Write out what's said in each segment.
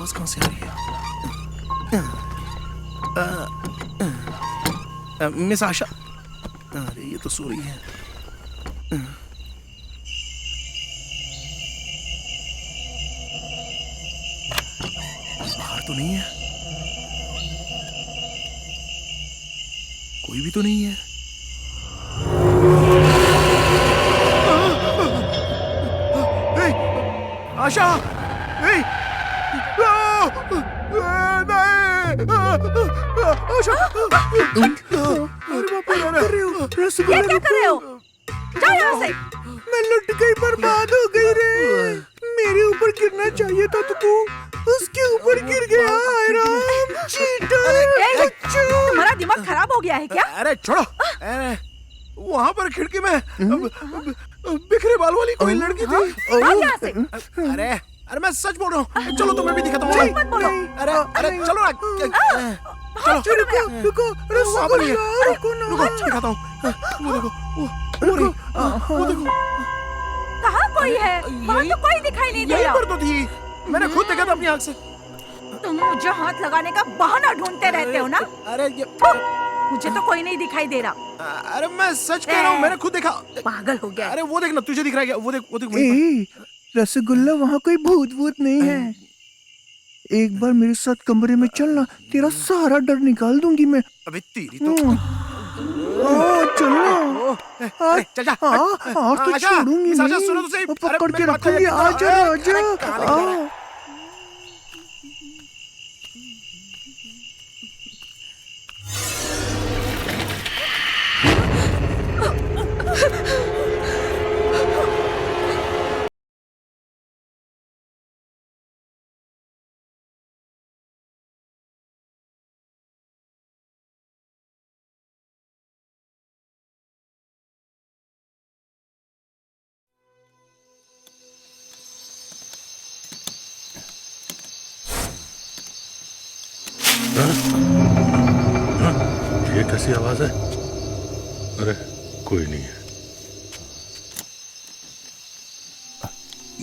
आवाज कहां से आ रही है? मिस आशा, अरे ये तो सो रही है। बाहर तो नहीं है, कोई भी तो नहीं है। आशा, नहीं, आशा, ये क्या कर रहे हो? जाओ यहाँ से। मैं लुट गई, बर्बाद हो गई रे। मेरे ऊपर गिरना चाहिए था तो तू उसके ऊपर गिर गया। हाय राम, चीटर। तुम्हारा दिमाग खराब हो गया है क्या? अरे छोड़ो, अरे वहाँ पर खिड़की में बिखरे बाल वाली कोई लड़की थी। भाग यहाँ से। अरे अरे मैं सच बोल रहा हूँ, चलो तुम्हें भी दिखाता हूँ। मत बोलो। अरे अरे चलो ना, चलो रुको रुको, वहाँ पर ही है। रुको ना। रुको दिखाता हूँ। वो देखो, वो देखो, कहाँ कोई है? वहाँ तो कोई दिखाई नहीं दे यहीं रहा। पर तो थी, मैंने खुद देखा था अपनी आँख से। तुम मुझे हाथ लगाने का बहाना ढूंढते रहते हो ना? अरे ये, मुझे तो कोई नहीं दिखाई दे रहा। अरे मैं सच कह रहा हूँ, मैंने खुद देखा। पागल हो गया। अरे वो देख ना, तुझे दिख रहा है क्या? वो देख वहीं पर। रसगुल्ला, वहाँ कोई भूत नहीं है। एक बार मेरे साथ कमरे में चलना, तेरा सारा डर निकाल दूंगी मैं। अबे तेरी तो चलना। अरे चल जा। आज तो आशा, छोड़ूंगी आशा, नहीं। सुनो तो सही। अरे, पकड़ के मेरी बात रखूंगी। सुनो। आजा अरे, आजा। कहाँ लेके जा रहा है? ये कैसी आवाज है? अरे कोई नहीं है।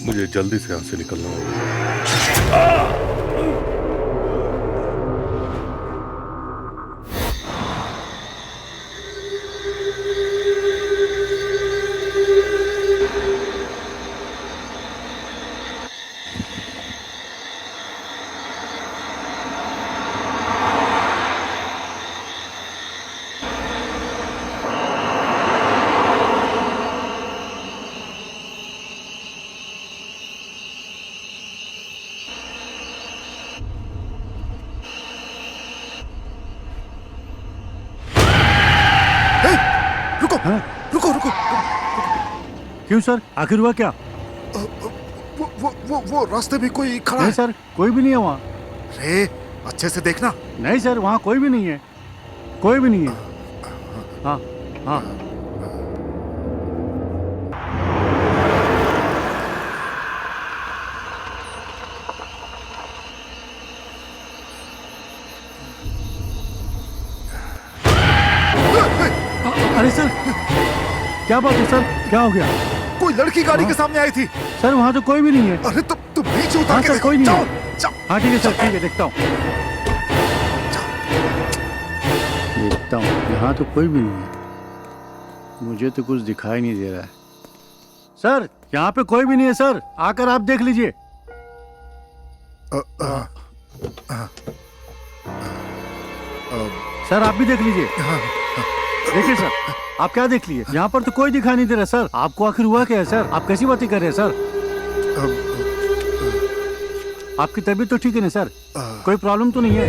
मुझे जल्दी से यहां से निकलना होगा। रुको। क्यों सर, आखिर हुआ क्या? वो रास्ते में कोई खड़ा नहीं है। सर, कोई भी नहीं है वहाँ। रे अच्छे से देखना। नहीं सर, वहाँ कोई भी नहीं है, कोई भी नहीं है। हाँ हाँ। अरे सर, क्या बात है सर, क्या हो गया? कोई लड़की गाड़ी के सामने आई थी। सर वहाँ तो कोई भी नहीं है। अरे तुम नीचे उतर हाँ के सर, देखो। कोई नहीं जाओ, है। जाओ। हाँ ठीक है सर, ठीक है, देखता हूँ। देखता हूँ, यहाँ तो कोई भी नहीं है। मुझे तो कुछ दिखाई नहीं दे रहा है। सर यहाँ पे कोई भी नहीं है सर, आकर आप देख लीजिए। सर आप भी देख लीजिए। देखिए सर, आप क्या देख लिए? यहाँ पर तो कोई दिखाई नहीं दे रहा सर। आपको आखिर हुआ क्या है सर? आप कैसी बातें कर रहे हैं सर? आपकी तबीयत तो ठीक है ना सर? कोई प्रॉब्लम तो नहीं है?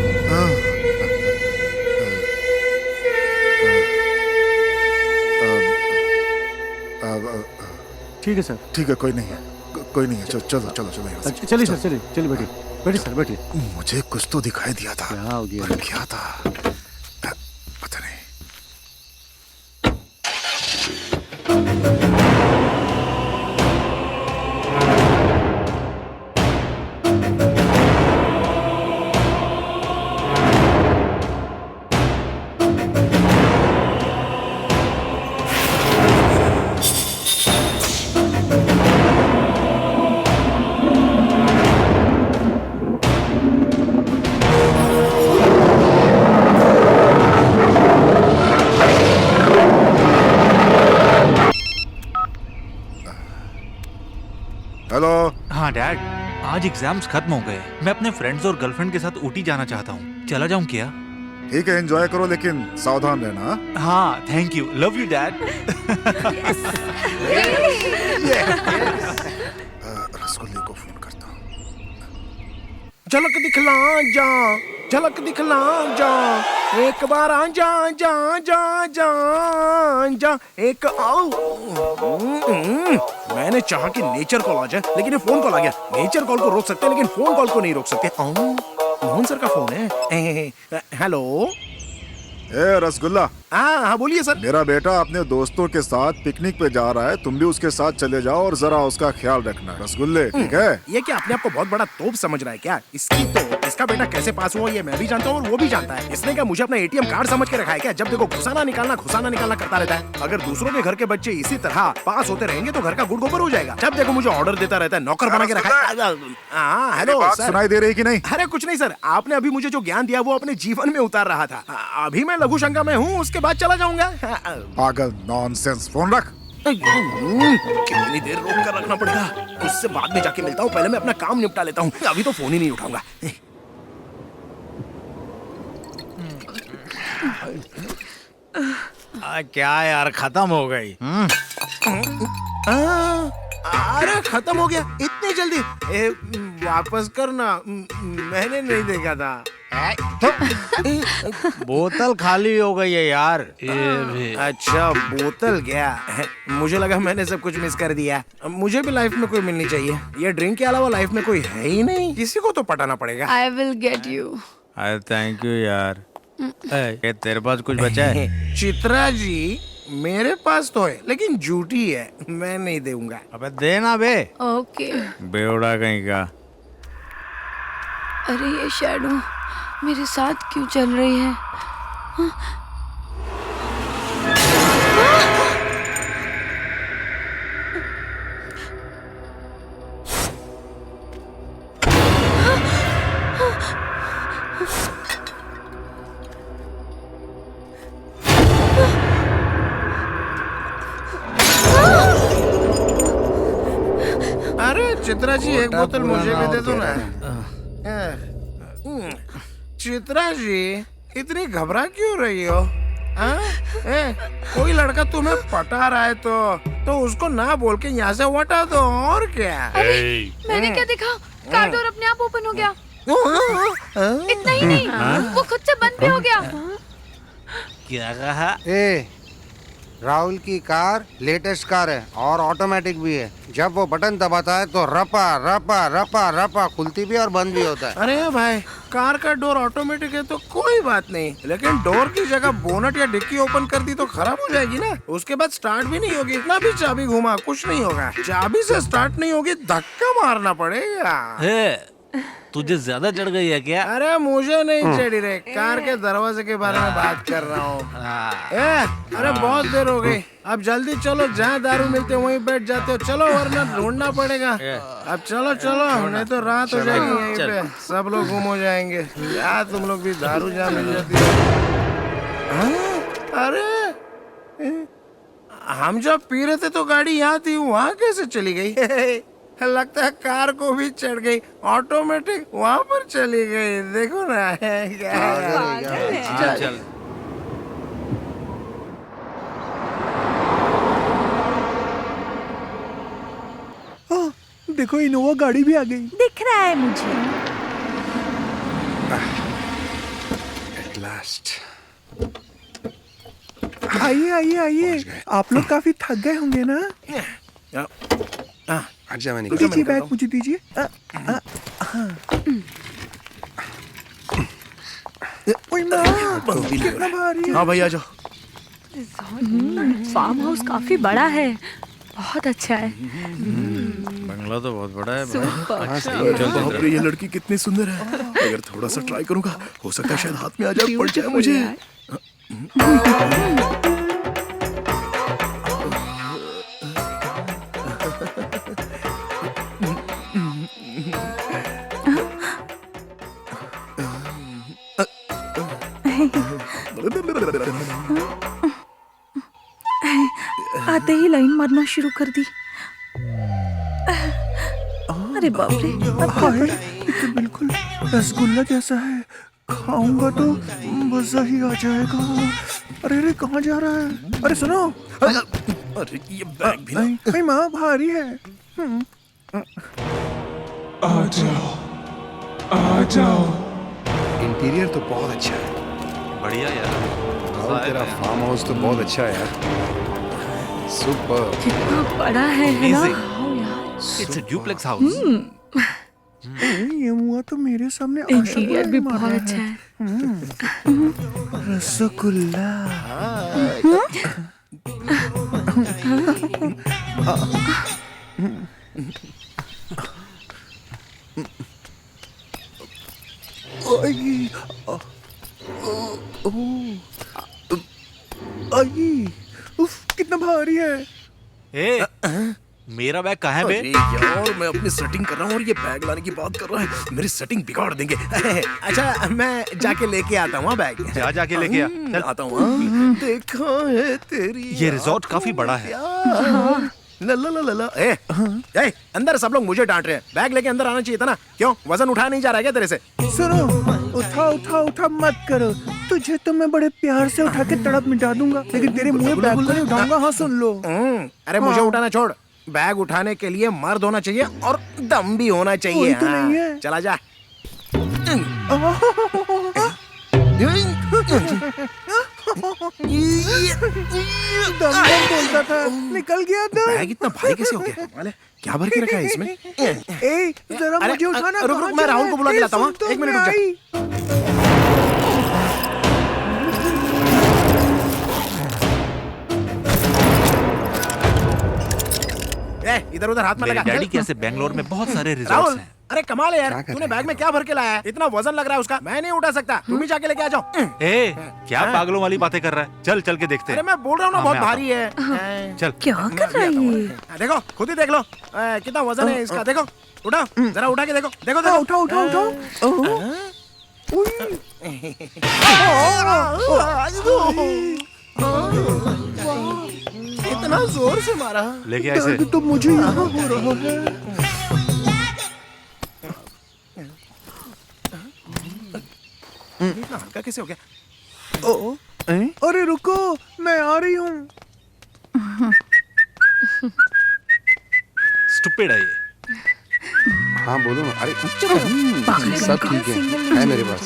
ठीक है सर। ठीक है, कोई नहीं है, कोई नहीं है। चलो यहाँ से। अच्छा चलिए सर, चलिए बैठिए, बैठिए सर, बैठिए। मुझे कुछ तो दिखाई दिया था। क्या हो गया? पर क्या था पता नहीं। हेलो। हाँ डैड, आज एग्जाम्स खत्म हो गए। मैं अपने फ्रेंड्स और गर्लफ्रेंड के साथ ऊटी जाना चाहता हूँ। चला जाऊँ क्या? ठीक है, एंजॉय करो लेकिन सावधान रहना। हाँ thank you, love you dad. रसगुल्ले को फोन करता हूँ। झलक दिखला जा, झलक दिखला जा, एक बार आ जा जा जा जा जा, एक आओ। मैंने चाहा कि नेचर कॉल आ जाए, लेकिन ये फोन कॉल आ गया। नेचर कॉल को रोक सकते हैं लेकिन फोन कॉल को नहीं रोक सकते। मोहन सर का फोन है। हेलो। ए रसगुल्ला। हाँ बोलिए सर। मेरा बेटा अपने दोस्तों के साथ पिकनिक पे जा रहा है, तुम भी उसके साथ चले जाओ और जरा उसका ख्याल रखना। रसगुल्ले, ठीक है? ये क्या अपने आप को बहुत बड़ा तोप समझ रहा है क्या? इसका बेटा कैसे पास हुआ ये मैं भी जानता हूँ और वो भी जानता है। इसने क्या मुझे अपना एटीएम कार्ड समझ के रखा है क्या? जब देखो घुसाना निकालना करता रहता है। अगर दूसरों के घर के बच्चे इसी तरह पास होते रहेंगे तो घर का गुड़ गोबर हो जाएगा। जब देखो मुझे ऑर्डर देता रहता है, नौकर बना के रखा है। हाँ हेलो सर। सुनाई दे रही कि नहीं? अरे कुछ नहीं सर, आपने अभी मुझे जो ज्ञान दिया वो अपने जीवन में उतार रहा था। अभी मैं लघु शंका में हूँ, उसके बाद चला जाऊंगा। पागल, नॉनसेंस। फोन रख। कितनी देर रोक कर रखना पड़ेगा? उससे बाद में जाके मिलता हूँ, पहले मैं अपना काम निपटा लेता हूँ। अभी तो फोन ही नहीं उठाऊंगा। क्या यार, खत्म हो गई। अरे खत्म हो गया इतनी जल्दी? वापस करना, मैंने नहीं देखा था। बोतल खाली हो गई है यार। अच्छा बोतल गया, मुझे लगा मैंने सब कुछ मिस कर दिया। मुझे भी लाइफ में कोई मिलनी चाहिए। ये ड्रिंक के अलावा लाइफ में कोई है ही नहीं, किसी को तो पटाना पड़ेगा। I will get you. अरे थैंक यू यार। ये तेरे पास कुछ बचा है? चित्रा जी मेरे पास तो है लेकिन झूठी है, मैं नहीं दूंगा। अबे देना बे। Okay. बेवड़ा कहीं का। अरे ये शैडो मेरे साथ क्यों चल रही है? अरे चित्रा जी एक बोतल मुझे भी दे दो ना। चित्रा जी इतनी घबरा क्यों रही हो? कोई लड़का तुम्हें पटा रहा है तो उसको ना बोल के यहाँ से हटा दो, और क्या? मैंने क्या देखा? कार डोर अपने आप ओपन हो गया। इतना ही नहीं, वो खुद से बंद भी हो गया। क्या कहा? राहुल की कार लेटेस्ट कार है और ऑटोमेटिक भी है। जब वो बटन दबाता है तो रपा रपा रपा रपा खुलती भी और बंद भी होता है। अरे भाई, कार का डोर ऑटोमेटिक है तो कोई बात नहीं, लेकिन डोर की जगह बोनट या डिक्की ओपन कर दी तो खराब हो जाएगी ना। उसके बाद स्टार्ट भी नहीं होगी। इतना भी चाबी घुमा कुछ नहीं होगा। चाबी से स्टार्ट नहीं होगी, धक्का मारना पड़ेगा। तुझे ज्यादा चढ़ गई है क्या? अरे मुझे नहीं चढ़ी रे, कार के दरवाजे के बारे में बात कर रहा हूँ। अरे बहुत देर हो गई, अब जल्दी चलो, जहाँ दारू मिलते वहीं बैठ जाते हो। चलो वरना ढूंढना पड़ेगा। अब चलो चलो, नहीं तो रात हो जाएगी यहीं पे, सब लोग गुम हो जाएंगे। यार तुम लोग भी दारू जहाँ मिल जाती है। अरे हम जब पी रहे थे तो गाड़ी यहाँ थी, वहाँ कैसे चली गई? लगता है कार को भी चढ़ गई, ऑटोमेटिक वहाँ पर चली गई। देखो ना क्या। चल। देखो इनोवा गाड़ी भी आ गई। दिख रहा है मुझे। At last. आइए आइए आइए, आप लोग काफी थक गए होंगे ना? अच्छा मैंने दीजिए बैग मुझे दीजिए। ओए माँ, कितना भारी है। हाँ भाई आ जाओ। फार्म हाउस काफी बड़ा है, बहुत अच्छा है। बंगला तो बहुत बड़ा है। बाप रे, ये लड़की कितनी सुंदर है। अगर थोड़ा सा ट्राई करूंगा, हो सकता है शायद हाथ में आ जाए, पड़ जाए मुझे। आते ही लाइन मारना शुरू कर दी। अरे बाप रे, अब क्या हाय, ये तो बिल्कुल रसगुल्ला जैसा है। खाऊंगा तो मजा ही आ जाएगा। अरे अरे कहाँ जा रहा है? अरे सुनो, अरे ये बैग भी ना। भाई माँ भारी है। आ जाओ। इंटीरियर तो बहुत अच्छा है। बढ़िया यार, और तेरा फार्म हाउस तो बहुत अच्छा है यार। सुपर। कितना बड़ा है ना? Amazing. हाँ यार, इट्स अ डुप्लेक्स हाउस। ये मुआ तो मेरे सामने इंटीरियर भी बहुत अच्छा है। रसगुल्ला। आई, आई, उफ, कितना भारी है। ए, मेरा बैग कहाँ है बे? अरे यार मैं अपनी सेटिंग कर रहा हूँ और ये बैग लाने की बात कर रहा है। मेरी सेटिंग बिगाड़ देंगे। अच्छा मैं जाके लेके आता हूँ बैग। जाके लेके आ। चल। आता हूँ। देखा है तेरी ये रिजॉर्ट काफी बड़ा है। ला ला ला ला। ए, अंदर सब लोग मुझे डांट रहे हैं। बैग लेके अंदर आना चाहिए था ना। क्यों वजन उठाया नहीं जा रहा है क्या तेरे से? सुनो, उठा उठा उठा मत करो। तुझे तो मैं बड़े प्यार से उठा के तड़प मिटा दूंगा, लेकिन तेरे मुंह में बैग को नहीं उठाऊंगा। हाँ सुन लो। अरे मुझे उठाना छोड़। बैग उठाने के लिए मर्द होना चाहिए और दम भी होना चाहिए। कोई तो नहीं है। चला जा। दम दम बोलता था, निकल गया दम। बैग इतना भारी कैसे हो गया? वाले क्या भर के रखा है इसमें? ए, जरा अरे, मुझे उठाना। रुक, कहाँ मैं जा राहुल रहा को है? बुला के ए, लाता हूँ। सुन तो, एक मिनट मैं रुक जा। आई। इधर उधर हाथ में मेरे लगा। डैडी के ऐसे बेंगलोर में बहुत सारे रिजॉर्ट्स राहुल, हैं। अरे कमाल है यार। क्या कर तूने रहा बैग में क्या भर के लाया है? इतना वजन लग रहा है उसका। मैं नहीं उठा सकता। तुम ही जाके लेके आ जाओ। ए, क्या पागलों वाली बातें कर रहा है? चल चल के देखते अरे हैं। मैं बोल रहा हूँ ना, हाँ, बहुत मैं आता भारी है। चल। क्या कर रहा है ये? देखो खुद ही देख लो कितना वजन है इसका। देखो उठा, जरा उठा के देखो। देखो हाँ, देखो। उठा उठा उठा। इतना जोर से मारा। लेके आ इसे। दर्द तो मुझे यहाँ हो रहा है। इतना हल्का कैसे हो गया? अरे रुको, मैं आ रही हूँ। स्टूपिड है ये। हाँ बोलो ना। अरे पागल सब कहाँ ठीक single है मेरे पास।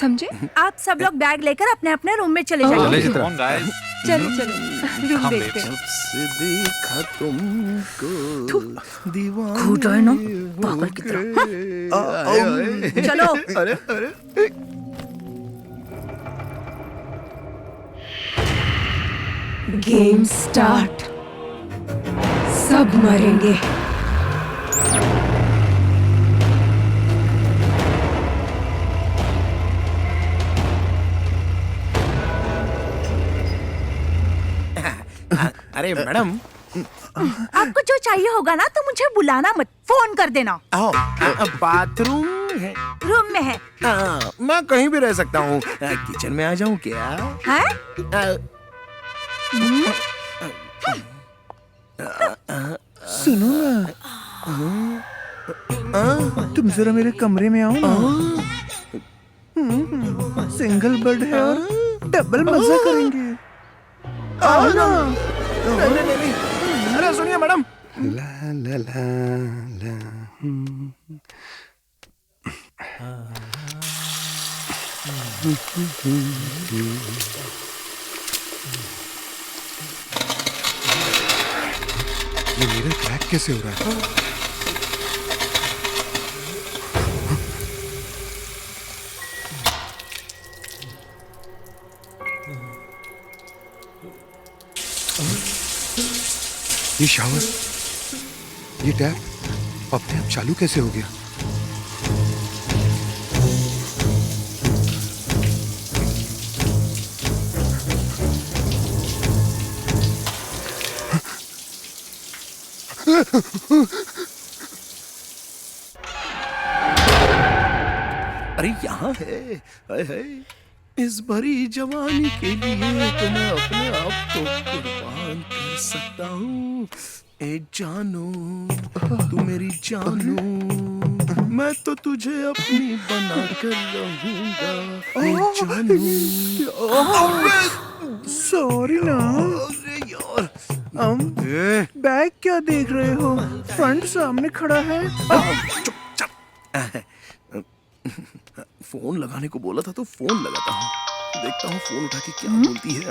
समझे? आप सब लोग बैग लेकर अपने अपने रूम में चले चले जाइए। चित्रा। Come on, guys. चलो चलो, रूम Come, देखते babes. हैं। से देखा तुमको दीवाना। घूटा है ना, पागल की तरह। चलो। अरे अरे गेम स्टार्ट। सब मरेंगे। अरे मैडम, आपको जो चाहिए होगा ना तो मुझे बुलाना मत, फोन कर देना। आओ। बाथरूम है? रूम में है। मैं कहीं भी रह सकता हूँ। किचन में आ जाऊँ क्या? हैं? सुनो ना, तुम जरा मेरे कमरे में आओ ना। सिंगल बेड है और डबल मजा करेंगे। आओ ना। नहीं। अरे सुनिए मैडम। ला ला ला ला। ये मिरर क्रैक कैसे हो रहा है? ये शावर, ये टैप अपने आप चालू कैसे हो गया? अरे यहाँ है। हाय हाय। इस भरी जवानी के लिए तो मैं अपने आप को कुर्बान कर सकता हूँ। ए जानू तू मेरी जानू, मैं तो तुझे अपनी बना कर रहूंगा। ए जानू। सॉरी ना अरे यार। बैग क्या देख रहे हो? फ्रंट सामने खड़ा है। फोन लगाने को बोला था तो फोन लगाता हूँ, देखता हूँ फोन उठा के क्या बोलती है।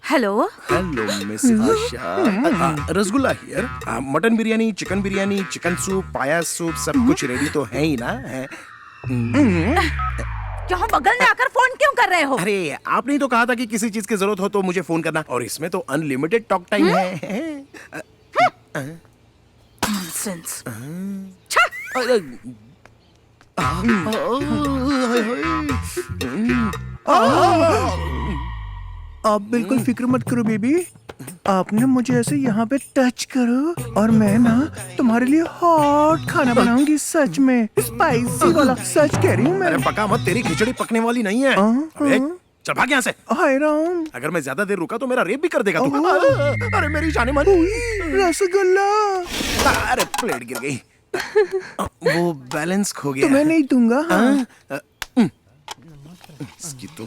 Hello hello miss Asha. Rasgulla here. Mutton biryani, chicken biryani, chicken soup, पाया सूप सब कुछ रेडी तो है ही ना? यहाँ बगल में आकर फोन क्यों कर रहे हो? अरे आपने तो कहा था कि किसी चीज की जरूरत हो तो मुझे फोन करना, और इसमें तो अनलिमिटेड टॉक टाइम है। नॉनसेंस। आप बिल्कुल फिक्र मत करो बेबी, आपने मुझे ऐसे यहाँ पे टच करो और मैं ना तुम्हारे लिए हॉट खाना बनाऊंगी, सच में स्पाइसी वाला, सच कह रही हूँ मैं। अरे पका मत, तेरी खिचड़ी पकने वाली नहीं है। अबे, चल भाग यहाँ से। हाय राम, अगर मैं ज्यादा देर रुका तो मेरा रेप भी कर देगा तू। अरे मेरी जाने मन। रसगुल्ला। अरे प्लेट गिर गई। वो बैलेंस खो गया। तो मैं नहीं दूंगा। हाँ? इसकी तो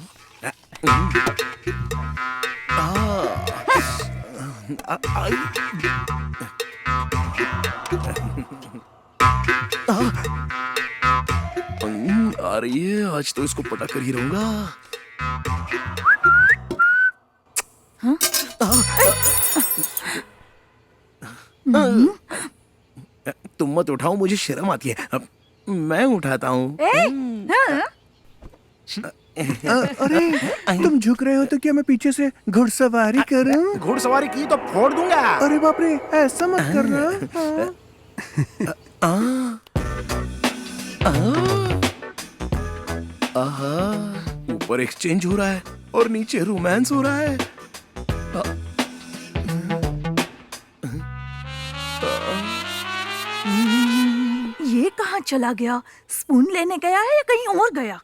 आ रही है, आज तो इसको पटा कर ही रहूंगा। तुम मत उठाओ, मुझे शर्म आती है। अब मैं उठाता हूँ। अरे तुम झुक रहे हो तो क्या मैं पीछे से घुड़सवारी करूं? घुड़सवारी की तो फोड़ दूंगा। अरे बाप रे, ऐसा मत करना। ऊपर एक्सचेंज हो रहा है और नीचे रोमांस हो रहा है। ये कहाँ चला गया? स्पून लेने गया है या कहीं और गया?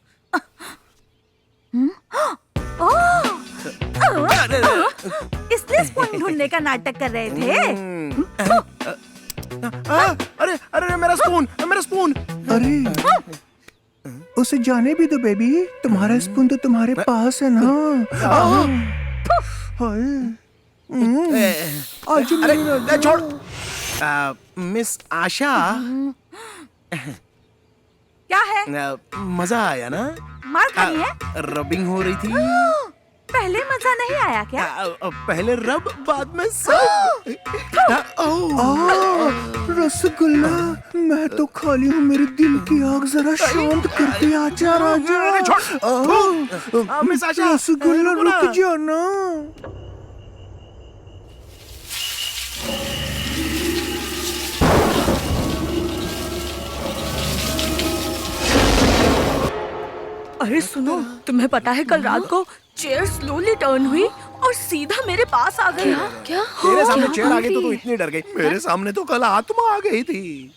इसलिए स्पून ढूंढने का नाटक कर रहे थे। अरे अरे मेरा स्पून, मेरा स्पून। अरे उसे जाने भी दो बेबी, तुम्हारा स्पून तो तुम्हारे पास है ना। आज अरे छोड़। मिस आशा, क्या है? मजा आया ना? मार खानी है? रबिंग हो रही थी। पहले मजा नहीं आया क्या? पहले रब बाद में सब। रसगुल्ला, मैं तो खाली हूँ, मेरे दिल की आग जरा शांत करती। आजा राजा। मिस आशा, रसगुल्ला रुक जाना। अरे सुनो, तुम्हें पता है कल रात को चेयर स्लोली टर्न हुई और सीधा मेरे पास आ गई। क्या? तेरे सामने चेयर आ गई तो तू इतनी डर गई, मेरे सामने तो कल आत्मा आ गई थी।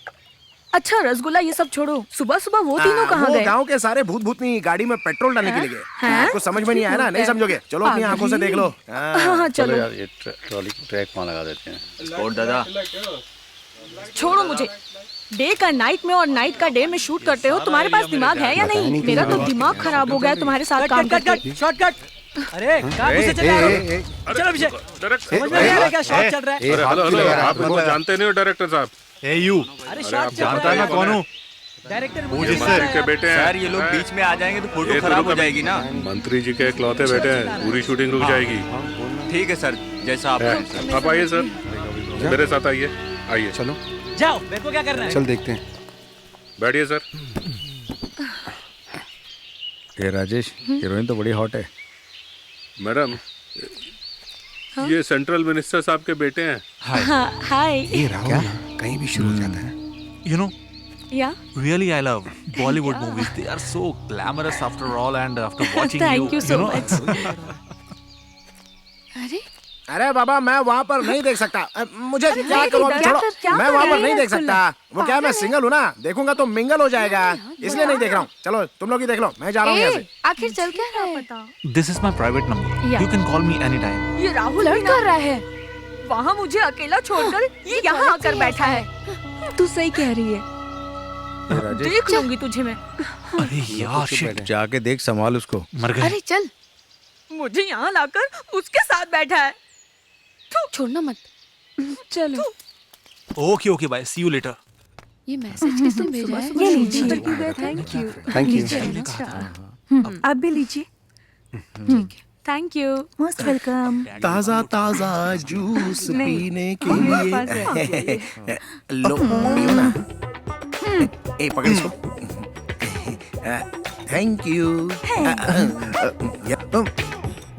अच्छा रसगुल्ला, ये सब छोड़ो, सुबह सुबह वो तीनों कहाँ गए? गांव के सारे भूत भूतनी गाड़ी में पेट्रोल डालने के लिए गए। कुछ समझ में नहीं आया ना? नहीं समझोगे? चलो अपनी आंखों से देख लो। हाँ चलो यार, ये ट्रॉली ट्रैक वहाँ लगा देते हैं। और दादा छोड़ो मुझे। डे का नाइट में और नाइट का डे में शूट करते हो, तुम्हारे पास दिमाग है या नहीं? मेरा तो दिमाग खराब हो गया तुम्हारे साथ काम करके। शॉर्टकट। अरे कहाँ घुसे चले आ रहे हो? चलो पीछे। समझ में नहीं आ रहा क्या शॉट चल रहा है? हेलो, आप लोग जानते नहीं हो डायरेक्टर साहब? अरे शॉट जानता है मैं कौन हूँ? डायरेक्टर मंत्री के बेटे हैं। यार ये लोग बीच में आ जाएंगे तो फोटो खराब हो जाएगी ना। मंत्री जी के इकलौते बेटे हैं, पूरी शूटिंग रुक जाएगी। ठीक है सर, जैसा आप कहें सर। आप आइए सर, मेरे साथ आइए। आइए, चलो जाओ, मेरे को क्या करना है? चल देखते हैं। बैठिए सर। ये राजेश, हीरोइन तो बड़ी हॉट है। मैडम, ये सेंट्रल मिनिस्टर साहब के बेटे हैं। हाय। ये राहुल कहीं भी शुरू हो जाता है। You know, या really I love Bollywood movies. They are so glamorous after all, and after watching Thank you so know. much. अरे अरे बाबा मैं वहाँ पर नहीं देख सकता। मुझे क्या नहीं, करूँ? क्या छोड़ो, कर- क्या मैं कर वहाँ रही पर है नहीं देख रसगुल्ला? सकता। वो क्या मैं सिंगल हूँ ना, देखूंगा तो मिंगल हो जाएगा, इसलिए नहीं देख रहा हूँ। चलो तुम लोग ही देख लो, मैं जा रहा हूँ यहाँ से। आखिर चल क्या रहा है? पता this is my private number, you can call me any time. ये राहुल फ्लर्ट कर रहा है। वहाँ मुझे अकेला छोड़कर ये यहाँ आकर बैठा है। तू सही कह रही है। देख लूंगी तुझे मैं। अरे यार शिट, जाके देख, संभाल उसको। मर गए। अरे चल, मुझे यहाँ लाकर उसके साथ बैठा है। छोड़ना मत। चलो। Okay okay bye, see you later. ये मैसेज किसने भेजा है? ये लीजिए। Thank you. Thank you. आप भी लीजिए। Thank you. Most welcome. ताजा ताजा जूस पीने के लिए लो पियो ना। ए पकड़ इसको। Thank you.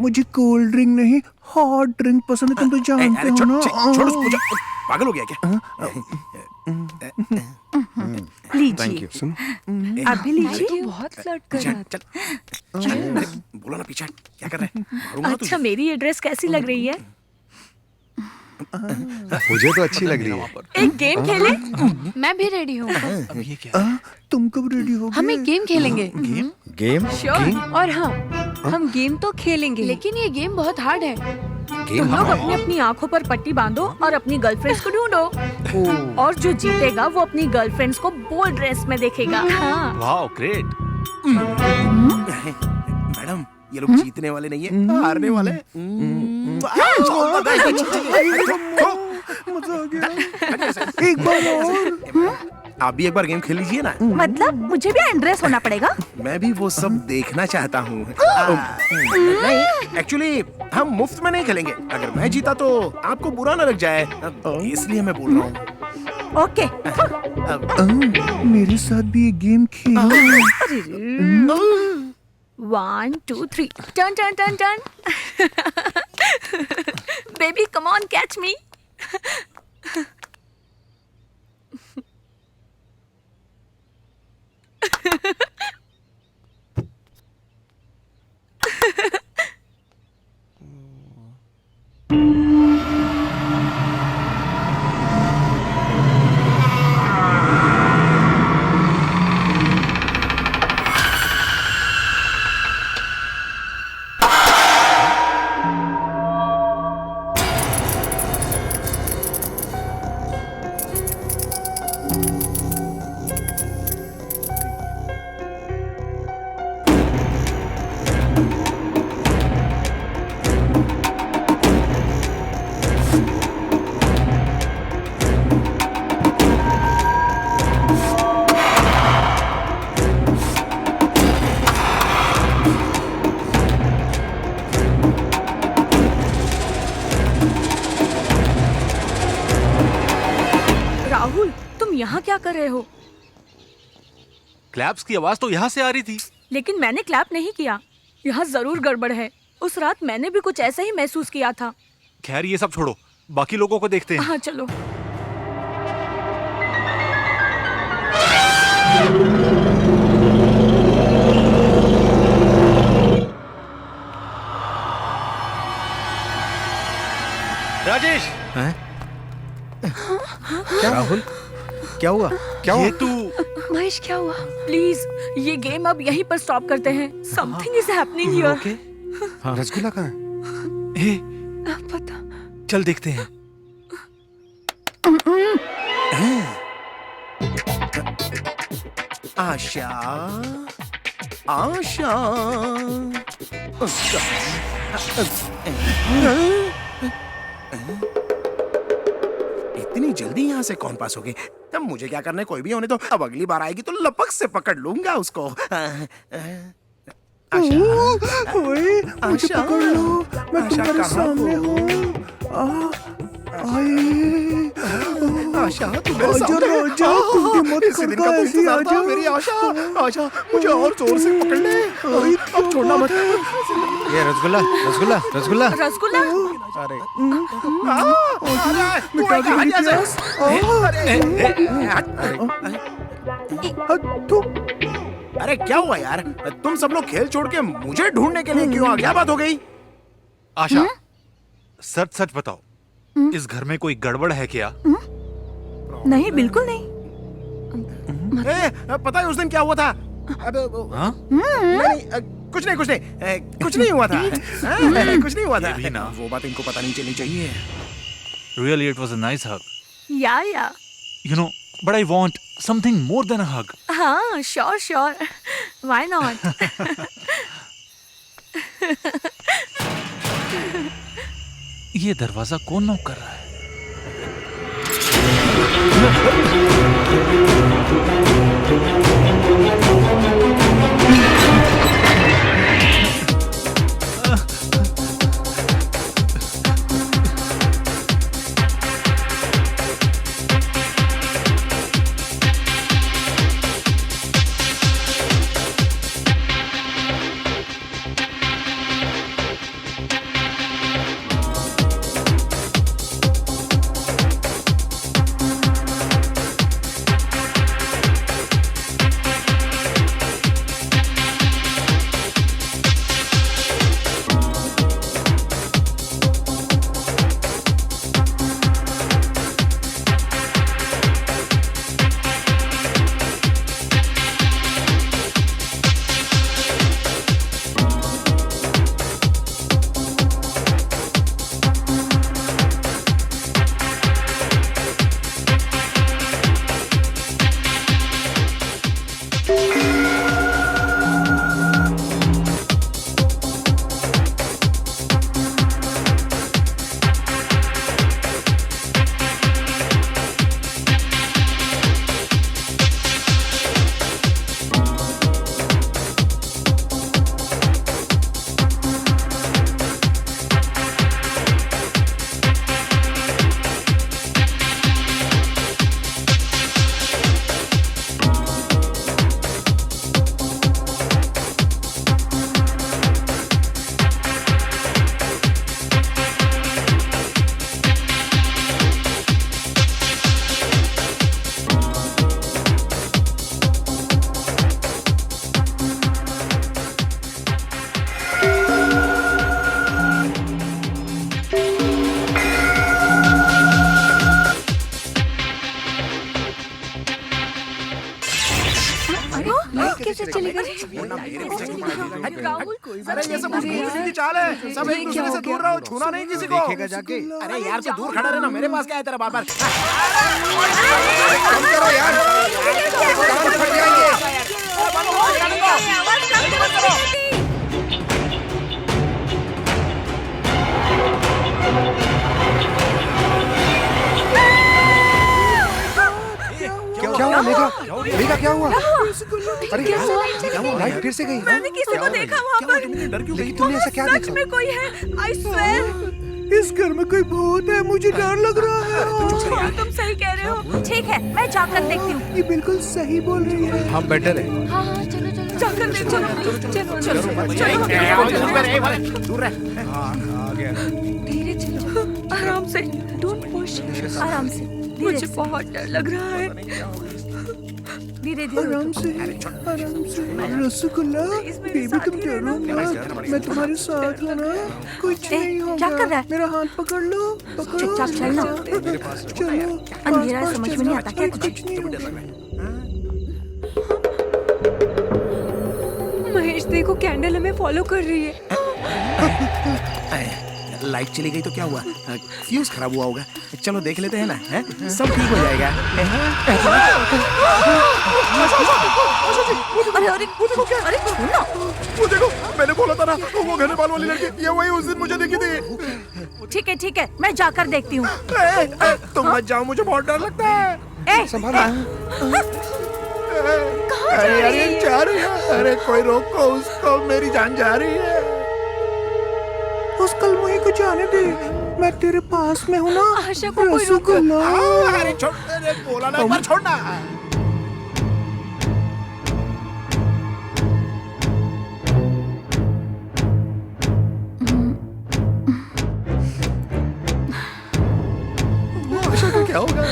मुझे कोल्ड ड्रिंक नहीं, हॉट ड्रिंक पसंद है, तुम तो जानते हो ना। छोड़ उसको, पागल हो गया क्या? लीजिए। सुन, आप भी लीजिए। तू बहुत फ्लर्ट कर रहा चल अरे, बोलो ना पीछे हट, क्या कर रहे हैं? मारूंगा तुझे। अच्छा मेरी ये ड्रेस कैसी लग रही है? मुझे तो अच्छी लग रही है। एक गेम खेले? मैं भी रेडी हूँ। अब ये क्या है? तुम कब रेडी हो? हम एक गेम खेलेंगे। गेम? श्योर। और हाँ, हम गेम तो खेलेंगे, लेकिन ये गेम बहुत हार्ड है। तुम लोग अपनी अपनी आंखों पर पट्टी बांधो और अपनी गर्लफ्रेंड्स को ढूंढो, और जो जीतेगा वो अपनी गर्लफ्रेंड्स को बोल्ड ड्रेस में देखेगा। हाँ। Wow great. मैडम ये लोग जीतने वाले नहीं है, हारने वाले हैं। मजा आ गया। एक बार और। आप भी एक बार गेम खेल लीजिए ना। मतलब मुझे भी अनड्रेस होना पड़ेगा? मैं भी वो सब देखना चाहता हूँ। नहीं एक्चुअली हम मुफ्त में नहीं खेलेंगे, अगर मैं जीता तो आपको बुरा न लग जाए, इसलिए मैं बोल रहा हूँ। ओके। मेरे साथ भी एक game Khelo. 1 2 3 turn turn turn turn. Baby come on catch मी। राहुल तुम यहाँ क्या कर रहे हो? क्लैप्स की आवाज तो यहाँ से आ रही थी। लेकिन मैंने क्लैप नहीं किया। यहाँ जरूर गड़बड़ है। उस रात मैंने भी कुछ ऐसा ही महसूस किया था। खैर ये सब छोड़ो, बाकी लोगों को देखते हैं। हाँ चलो। राजेश, क्या राहुल, क्या हुआ? क्या हुआ? ये तू महेश क्या हुआ? प्लीज ये गेम अब यहीं पर स्टॉप करते हैं। Something is happening here. Okay? Rasgulla कहाँ है? हे, पता। चल देखते हैं। आशा आशा इतनी जल्दी यहाँ से कौन पास हो गए? तब मुझे क्या करना है, कोई भी होने दो। अब अगली बार आएगी तो लपक से पकड़ लूंगा उसको। आशा ओए, मुझे आशा, पकड़ लो, मैं आशा तुम्हारे कहाँ सामने हो? हूँ। आशा तू मेरे आजा सामने है। राजा, कुंडी मत इसी दिन का तो ऐसे इंतजार था आजा। मेरी आशा। आशा मुझे और जोर से पकड़ ले, अब छोड़ना मत। ये रसगुल्ला, रसगुल्ला, रसगुल्ला। रसगुल्ला। अरे मिटा दे मेरी प्यास। तू अरे क्या हुआ यार? तुम सब लोग खेल छोड़ के मुझे ढूंढने के लिए क्यों आ? क्या बात हो गई? आशा, सच सच बताओ, इस घर में कोई गड़बड़ है क्या? नहीं, बिल्कुल नहीं। पता है उस दिन क्या हुआ था? हाँ? कुछ नहीं कुछ नहीं हुआ था। कुछ नहीं हुआ था। ये भी ना। वो बात इनको पता नहीं चलनी चाहिए। Really, it was a nice hug. या You know, but I want something more than a hug. हाँ, श्योर व्हाई नॉट। ये दरवाजा कौन नॉक कर रहा है? कैसे चली गई? अरे ये सब पुलिस की चाल है। सब एक दूसरे से दूर रहो, छूना नहीं किसी को। देखेगा जाके। अरे यार तू दूर खड़ा रहना, मेरे पास क्या है तेरा बार बार। कम करो यार, कान फट जाएंगे। क्या हुआ मेघा? मेघा क्या हुआ? अरे क्या हुआ? लाइट फिर से गई। मैंने किसी को देखा वहाँ पर। लेकिन तुमने ऐसा क्या सच देखा? में कोई है, आई स्वेयर। इस घर में कोई भूत है, मुझे डर लग रहा है। तुम सही कह रहे हो। ठीक है, मैं जाकर देखती हूँ। ये बिल्कुल सही बोल रही है। हम बेटर है। हाँ चलो जाकर देखो। चलो दूर रह। धीरे चलो, आराम से, डोंट पुश। आराम से, मुझे बहुत डर लग रहा है। धीरे आराम से, आराम से। रसगुल्ला, बेबी तुम डरो मत, मैं तुम्हारे साथ हूँ ना। कुछ नहीं क्या कर होगा। रहा है? मेरा हाथ पकड़ लो, पकड़ो। चुपचाप चलना। चलो। अंधेरा है, समझ में नहीं आता क्या तुझे? कुछ नहीं होगा। महेश देखो, कैंडल हमें फॉलो कर रही है। लाइट चली गई तो क्या हुआ? फ्यूज खराब हुआ होगा। चलो देख लेते हैं ना, हैं? सब ठीक हो जाएगा। अरे अरे अरे सुनो। वो देखो, मैंने बोला था ना, वो घनेबाल वाली लड़की, ये वही उस दिन मुझे दिखी थी। ठीक है, मैं जाकर देखती हूँ। तुम मत जाओ, मुझे बहुत डर लगता है। संभालो। अरे अरे जा रही है। अरे कोई रोको उसको, मेरी जान जा रही है। उस कलमुही को जाने दे, मैं तेरे पास में हूँ ना। आशा को कोई रोको। रसगुल्ला। अरे छोड़, अरे बोला ना एक बार छोड़ना। आशा को क्या होगा?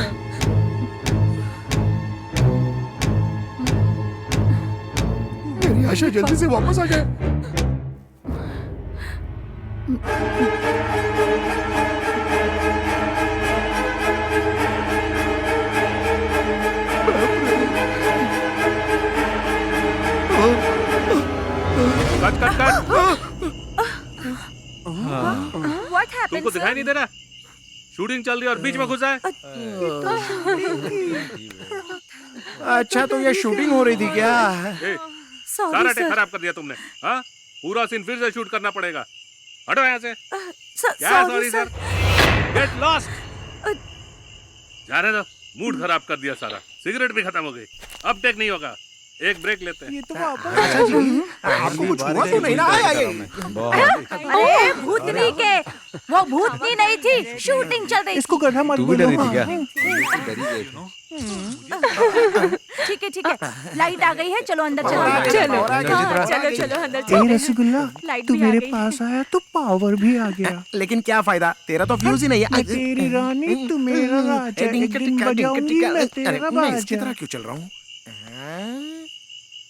मेरी आशा जल्दी से वापस आ जाए। Cut cut cut. What happened तुमको दिखाई नहीं दे रहा? शूटिंग चल रही है और बीच में घुसा है। अच्छा तो ये शूटिंग हो रही थी क्या? ए, सारा टेक खराब कर दिया तुमने। हाँ, पूरा सीन फिर से शूट करना पड़ेगा। हटो यहाँ से। क्या सॉरी सर? Get lost. जाने दो, मूड खराब कर दिया सारा। सिगरेट भी खत्म हो गई। अब टेक नहीं होगा, एक ब्रेक लेते हैं। ये तो वापस अच्छा जी, आपको कुछ हुआ तो नहीं ना? आया ये? अरे भूतनी के, वो भूतनी नहीं थी, शूटिंग चल रही इसको गधा मत बोलो। ठीक है, लाइट आ गई है, चलो अंदर चलो। चलो चलो चलो अंदर ए चलो। रसगुल्ला, लाइट तू भी आ मेरे गई। पास आया तो पावर भी आ गया। लेकिन क्या फायदा, तेरा तो फ्यूज ही नहीं मैं है। तेरी रानी, तू मेरा राजा, एक दिन बजाऊंगी मैं तेरा मैं इसकी तरह बाजा। क्यों चल रहा हूँ?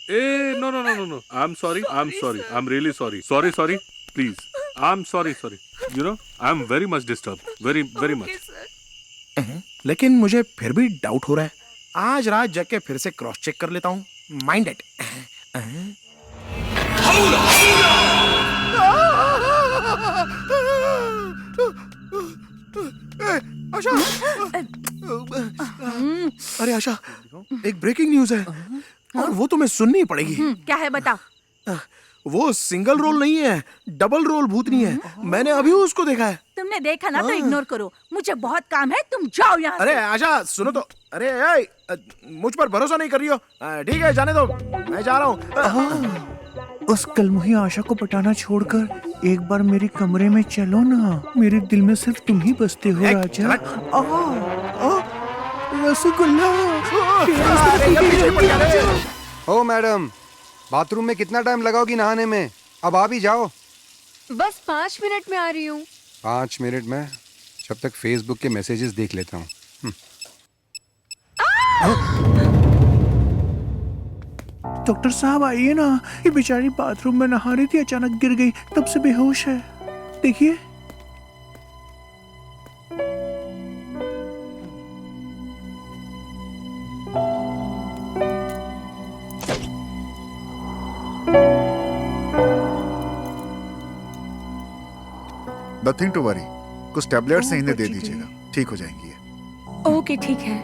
ए no no no no no, I am sorry, I am really sorry, sorry please, I am sorry, you know I am very much disturb, very much. लेकिन मुझे फिर भी डाउट हो रहा है। आज रात जग के फिर से क्रॉस चेक कर लेता हूँ। Mind it. आशा, अरे आशा, एक ब्रेकिंग न्यूज है और वो तुम्हें सुननी पड़ेगी। क्या है बता। वो सिंगल रोल नहीं है, डबल रोल भूतनी है। मैंने अभी उसको देखा है। तुमने देखा ना तो इग्नोर करो, मुझे बहुत काम है, तुम जाओ यहाँ अरे से। आशा सुनो तो। अरे मुझ पर भरोसा नहीं कर रही हो? ठीक है जाने दो, मैं जा रहा हूँ। उस कलमुही आशा को पटाना छोड़कर एक बार मेरे कमरे में चलो ना। मेरे दिल में सिर्फ तुम ही बसते हो राजा। रसगुल्ला। ओ मैडम, बाथरूम में कितना टाइम लगाओगी नहाने में? अब आ भी जाओ। बस 5 मिनट में आ रही हूँ। 5 मिनट में? जब तक फेसबुक के मैसेजेस देख लेता हूँ। डॉक्टर साहब आइए ना, ये बेचारी बाथरूम में नहा रही थी, अचानक गिर गई, तब से बेहोश है। देखिए। नथिंग टू वरी, कुछ टैबलेट्स इन्हें दे दीजिएगा, ठीक हो जाएंगी ये। ओके ठीक है।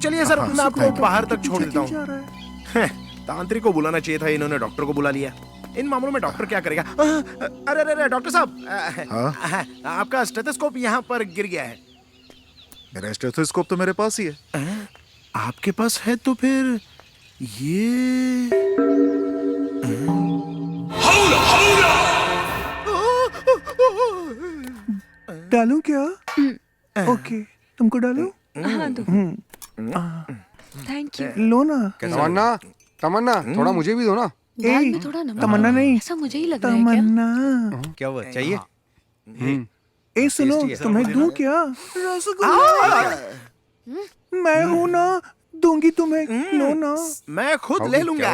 चलिए सर, मैं आपको बाहर तक छोड़ देता जा हूँ। रहा है। तांत्रिक को बुलाना चाहिए था, इन्होंने डॉक्टर को बुला लिया। इन मामलों में डॉक्टर क्या करेगा? अरे डॉक्टर साहब, आपका स्टेथोस्कोप यहाँ पर गिर गया है। मेरा स्टेथोस्कोप तो मेरे पास ही है। आपके पास है तो फिर ये डालूं क्या? ओके, तुमको डालूं? हाँ दो। Thank you. लो ना। तमन्ना, थोड़ा मुझे भी दो ना। दाल में थोड़ा नमक। तमन्ना नहीं, ऐसा मुझे ही लग रहा है क्या? तमन्ना। क्या हुआ, चाहिए? ए सुनो, तुम्हें दूं क्या? रसगुल्ला। मैं हूं ना, दूंगी तुम्हें, लो ना। मैं खुद ले लूंगा।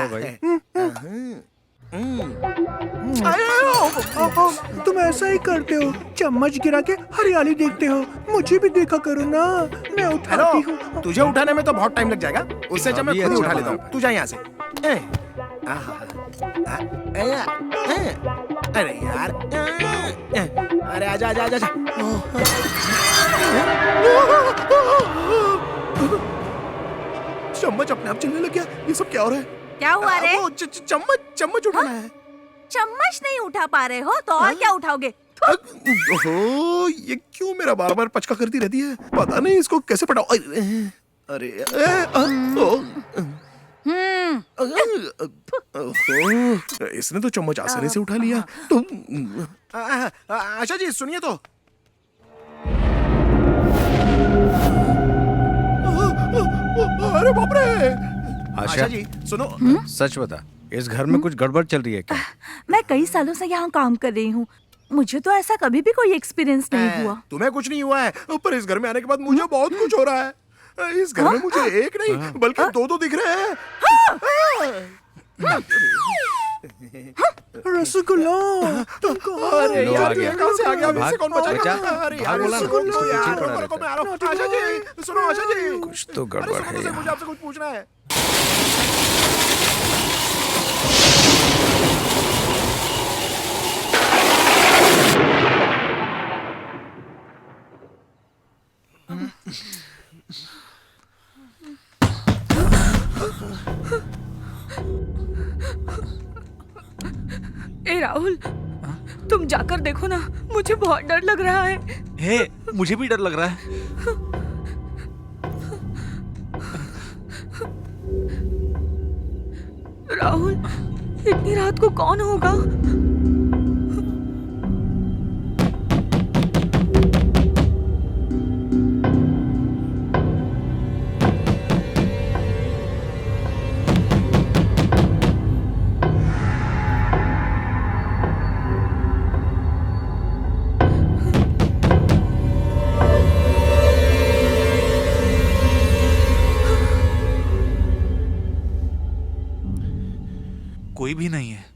तुम ऐसा ही करते हो, चम्मच गिरा के हरियाली देखते हो। मुझे भी देखा करो ना, मैं उठाती हूँ। हेलो, तुझे उठाने में तो बहुत टाइम लग जाएगा, उससे अच्छा मैं खुद ही उठा लेता हूँ। तू जा यहाँ से। अरे यार, अरे आजा आजा आजा। चम्मच अपने आप चलने लग गया। ये सब क्या हो रहा है? क्या हुआ रे? वो चम्मच उठाना है। चम्मच नहीं उठा पा रहे हो तो और क्या उठाओगे? ओहो, ये क्यों मेरा बार बार पचका करती रहती है? पता नहीं इसको कैसे पटाओ। अरे इसने तो चम्मच आसानी से उठा लिया। तो आशा जी सुनिए तो। अरे बाप रे। आशा जी सुनो। सच बता, इस घर में कुछ गड़बड़ चल रही है क्या? मैं कई सालों से यहाँ काम कर रही हूँ, मुझे तो ऐसा कभी भी कोई एक्सपीरियंस नहीं हुआ। तुम्हें कुछ नहीं हुआ है, पर इस घर में आने के बाद मुझे बहुत कुछ हो रहा है। इस घर में मुझे एक नहीं बल्कि दो दिख रहे हैं। रसगुल्ला तुम कहाँ हो? अरे यार ये कहाँ से आ गया? भाग, इससे कौन बचाएगा? भाग, अरे यार बोला ना, रसगुल्ला पीछे यार, पड़ा रुको, रहता मैं आ रहा हूँ। आशा जी, सुनो आशा जी, कुछ तो अरे गड़बड़ सुनो, है यहाँ। मुझे आपसे कुछ पूछना है। ए राहुल, तुम जाकर देखो ना, मुझे बहुत डर लग रहा है। हे, मुझे भी डर लग रहा है। राहुल, इतनी रात को कौन होगा? कोई भी नहीं है।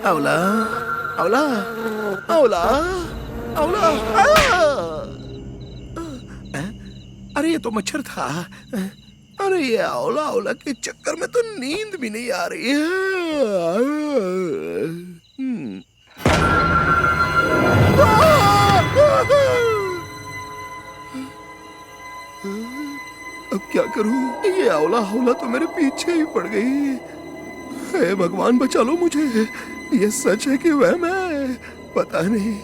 अवला अवला अवला अवला अरे ये तो मच्छर था। अरे ये अवला अवला के चक्कर में तो नींद भी नहीं आ रही है। अब क्या करूं? ये अवला अवला तो मेरे पीछे ही पड़ गई। हे भगवान बचा लो मुझे। ये सच है कि वह मैं पता नहीं।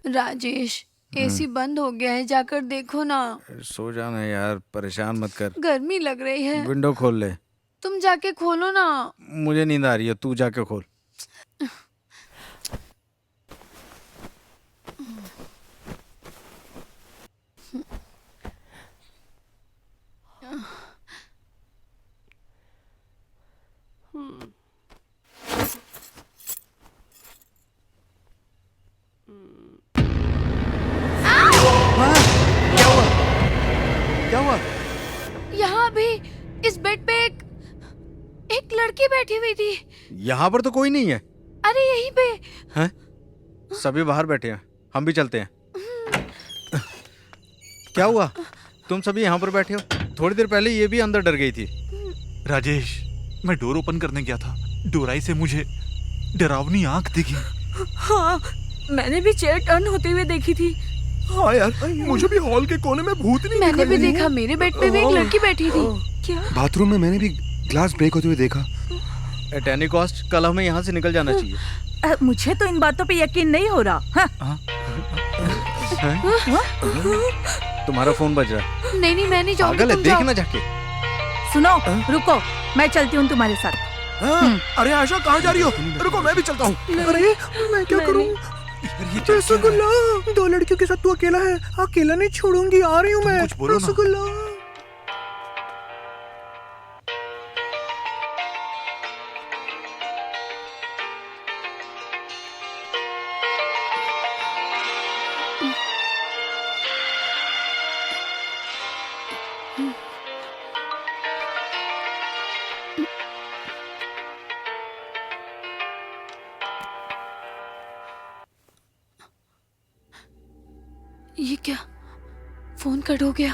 राजेश, एसी बंद हो गया है, जाकर देखो ना। सो जाना यार, परेशान मत कर। गर्मी लग रही है। विंडो खोल ले। तुम जाके खोलो ना। मुझे नींद आ रही है, तू जाके खोल। क्या हुआ? यहाँ भी इस बेड पे एक लड़की बैठी हुई थी। यहाँ पर तो कोई नहीं है। अरे यहीं पे। हैं? सभी बाहर बैठे हैं, हम भी चलते हैं। क्या हुआ? तुम सभी यहाँ पर बैठे हो? थोड़ी देर पहले ये भी अंदर डर गई थी। राजेश, मैं डोर ओपन करने गया था, डोराई से मुझे डरावनी आंख दिखी। हाँ, मैंने भी चेयर टर्न होते हुए देखी थी। हाँ यार, मुझे भी हॉल के कोने में भूतनी मैंने भी देखा, मेरे बेड पे भी एक लड़की बैठी थी। क्या? बाथरूम में मैंने भी ग्लास ब्रेक होते हुए देखा। एट एनी कॉस्ट कल हमें यहाँ से निकल जाना चाहिए। मुझे तो इन बातों पे यकीन नहीं हो रहा। तुम्हारा फोन बज रहा है। नहीं नहीं, मैं नहीं जाऊंगी। पागल है, तुम देख जाओ। ना जाके। सुनो, रुको, मैं चलती हूँ तुम्हारे साथ। अरे आशा कहाँ जा रही हो? रुको, मैं भी चलता हूँ। अरे मैं क्या करूँ? रसगुल्ला, 2 लड़कियों के साथ तू अकेला है। अकेला नहीं छोड़ूंगी, आ रही हूँ मैं। कुछ बोलो ना। रसगुल्ला। ये क्या? फोन कट हो गया।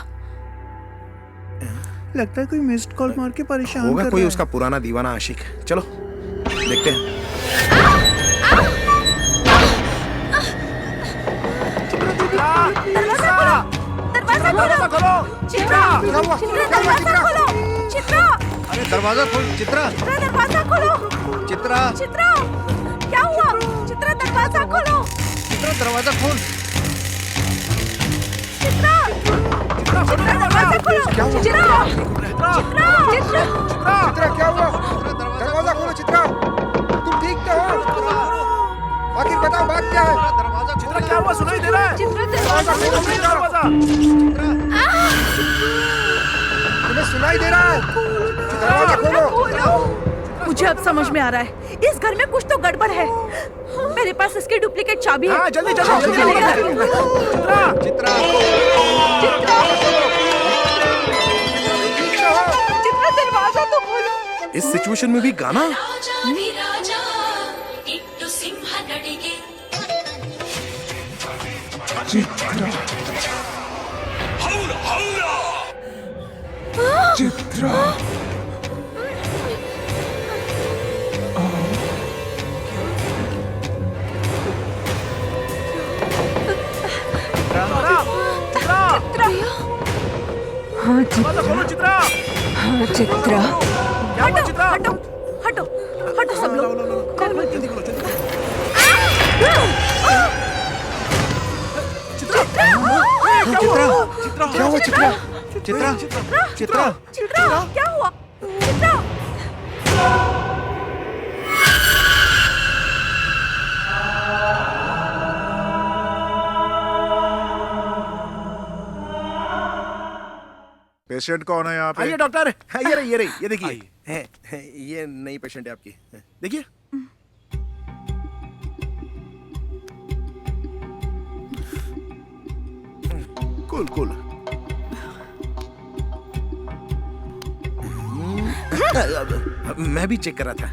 लगता है कोई मिस्ड कॉल मार के परेशान होगा कर कोई रहा उसका पुराना दीवाना आशिक। चलो देखते हैं। दरवाजा खोलो। चित्रा, दरवाजा खोलो। चित्रा, दरवाजा खोल चित्रा। चित्रा दरवाजा खोलो। चित्रा। चित्रा क्या हुआ? चित्रा दरवाजा खोलो। चित्रा दरवाजा खोल। चित्रा चित्रा दरवाजा खोलो। क्या हुआ? चित्रा चित्रा चित्रा चित्रा क्या हुआ? दरवाजा खोलो चित्रा। तुम ठीक तो हो? आखिर बताओ बात क्या है? दरवाजा चित्रा क्या हुआ? सुनाई दे रहा है? चित्रा दरवाजा खोलो। दरवाजा। तुम्हें सुनाई दे रहा है? दरवाजा खोलो। मुझे अब समझ में आ रहा है, इस घर में कुछ तो गड़बड़ है। मेरे पास इसकी डुप्लीकेट चाबी है। हाँ, जल्दी चलो, जल्दी चलेगा। चित्रा। चित्रा। चित्रा चित्रा दरवाजा तो खोलो। इस सिचुएशन में भी गाना? चित्रा। हाँ चित्रा। खोलो चित्रा। हाँ चित्रा। क्या हुआ चित्रा? हटो हटो हटो सब लोग। जल्दी खोलो जल्दी। चित्रा। क्या हुआ चित्रा? चित्रा। चित्रा। चित्रा क्या हुआ? चित्रा पेशेंट कौन है यहाँ पे? आइए डॉक्टर। ये रही ये रही, ये देखिए। ये नई पेशेंट है आपकी, देखिए। Cool cool. मैं भी चेक कर रहा था।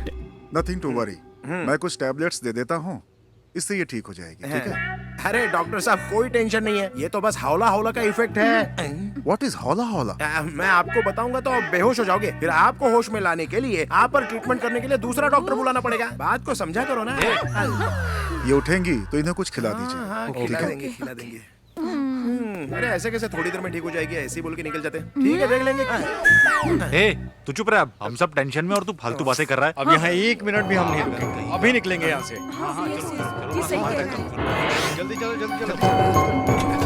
नथिंग टू वरी, मैं कुछ टैबलेट्स दे देता हूँ, इससे ये ठीक हो जाएगी। ठीक है? अरे डॉक्टर साहब कोई टेंशन नहीं है, ये तो बस हौला हौला का इफेक्ट है। व्हाट इज हौला हौला? मैं आपको बताऊंगा तो आप बेहोश हो जाओगे, फिर आपको होश में लाने के लिए आप पर ट्रीटमेंट करने के लिए दूसरा डॉक्टर बुलाना पड़ेगा। बात को समझा करो ना। ये उठेंगी तो इन्हें कुछ खिला दीजिए। हाँ, खिला देंगे खिला देंगे। अरे ऐसे कैसे थोड़ी देर में ठीक हो जाएगी, ऐसे ही बोल के निकल जाते हैं। ठीक है देख लेंगे। ए, तू चुप रह, अब हम सब टेंशन में और तू फालतू बातें कर रहा है। अब यहाँ 1 मिनट भी हम नहीं रुकेंगे, अभी निकलेंगे यहाँ से। जी सही कह रहे हैं। जल्दी चलो जल्दी चलो।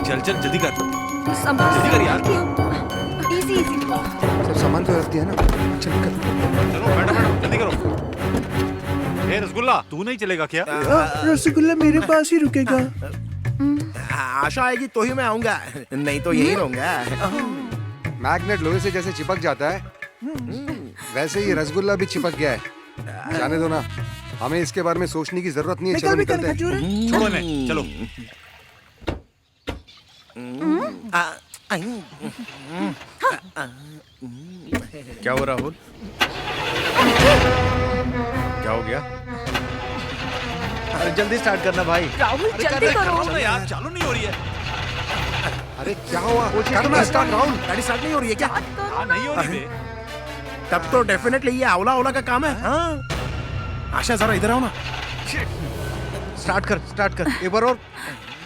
चल चल जल्दी कर। जल्दी कर यार। Easy easy. सब सामान तो रख दिया ना? चल कर। चलो बैठो बैठो जल्दी करो। ए रसगुल्ला, तू नहीं चलेगा क्या? रसगुल्ला मेरे पास ही रुकेगा। आशा आएगी तो ही मैं आऊंगा, नहीं तो यही रहूंगा। मैग्नेट लोहे से जैसे चिपक जाता है, वैसे ही रसगुल्ला भी चिपक गया है। जाने दो ना, हमें इसके बारे में सोचने की जरूरत नहीं है। चलो निकलते हैं। छोड़ो इन्हें, चलो। क्या हो राहुल? क्या हो गया? अरे जल्दी स्टार्ट करना भाई। राहुल जल्दी करो। यार चालू नहीं हो रही है। अरे क्या हुआ? करना स्टार्ट राहुल। गाड़ी स्टार्ट नहीं हो रही है क्या? हाँ नहीं हो रही है। तब तो डेफिनेटली ये अवला अवला का काम है। हाँ। आशा जरा इधर आओ ना। स्टार्ट कर एक बार और।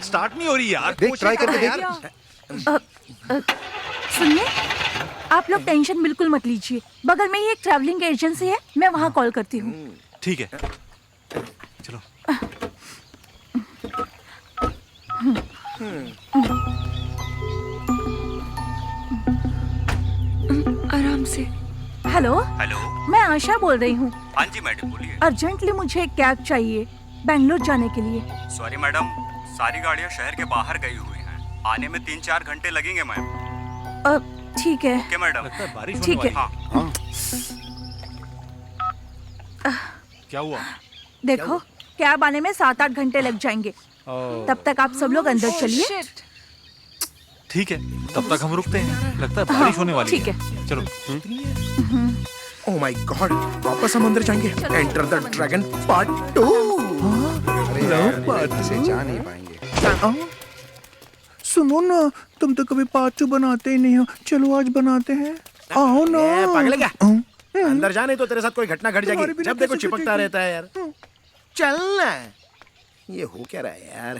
स्टार्ट नहीं हो रही यार। देख ट्राई करके देख। सुनिए, आप लोग टेंशन बिल्कुल मत लीजिए। बगल में ही एक ट्रैवलिंग एजेंसी है, मैं वहाँ कॉल करती हूँ। ठीक है चलो। आराम से। हेलो हेलो, मैं आशा बोल रही हूँ। हाँ जी मैडम बोलिए। अर्जेंटली मुझे एक कैब चाहिए बेंगलोर जाने के लिए। सॉरी मैडम, सारी गाड़ियाँ शहर के बाहर गई हुई हैं। आने में 3-4 घंटे लगेंगे मैम। ठीक है। Okay madam. बारिश होने ठीक है। वाली। हाँ। क्या हुआ? देखो कैब आने में 7-8 घंटे लग जाएंगे। तब तक आप सब लोग अंदर चलिए। ठीक है, तब तक हम रुकते हैं। लगता है बारिश होने वाली ठीक है। चलो। ओह माय गॉड, वापस हम अंदर जाएंगे। Enter the dragon part 2। अरे यार, इसे जा नहीं पाएंगे। सुनो ना, तुम तो कभी पार्ट 2 बनाते ही नहीं हो, चलो आज बनाते हैं। आओ ना। पागल है क्या? अंदर जा, नहीं तो तेरे साथ कोई घटना घट तुम्हारे जाएगी। बिना जब देखो कैसे चिपकता बचेगी? रहता है यार। चल ना, ये हो क्या रहा है यार?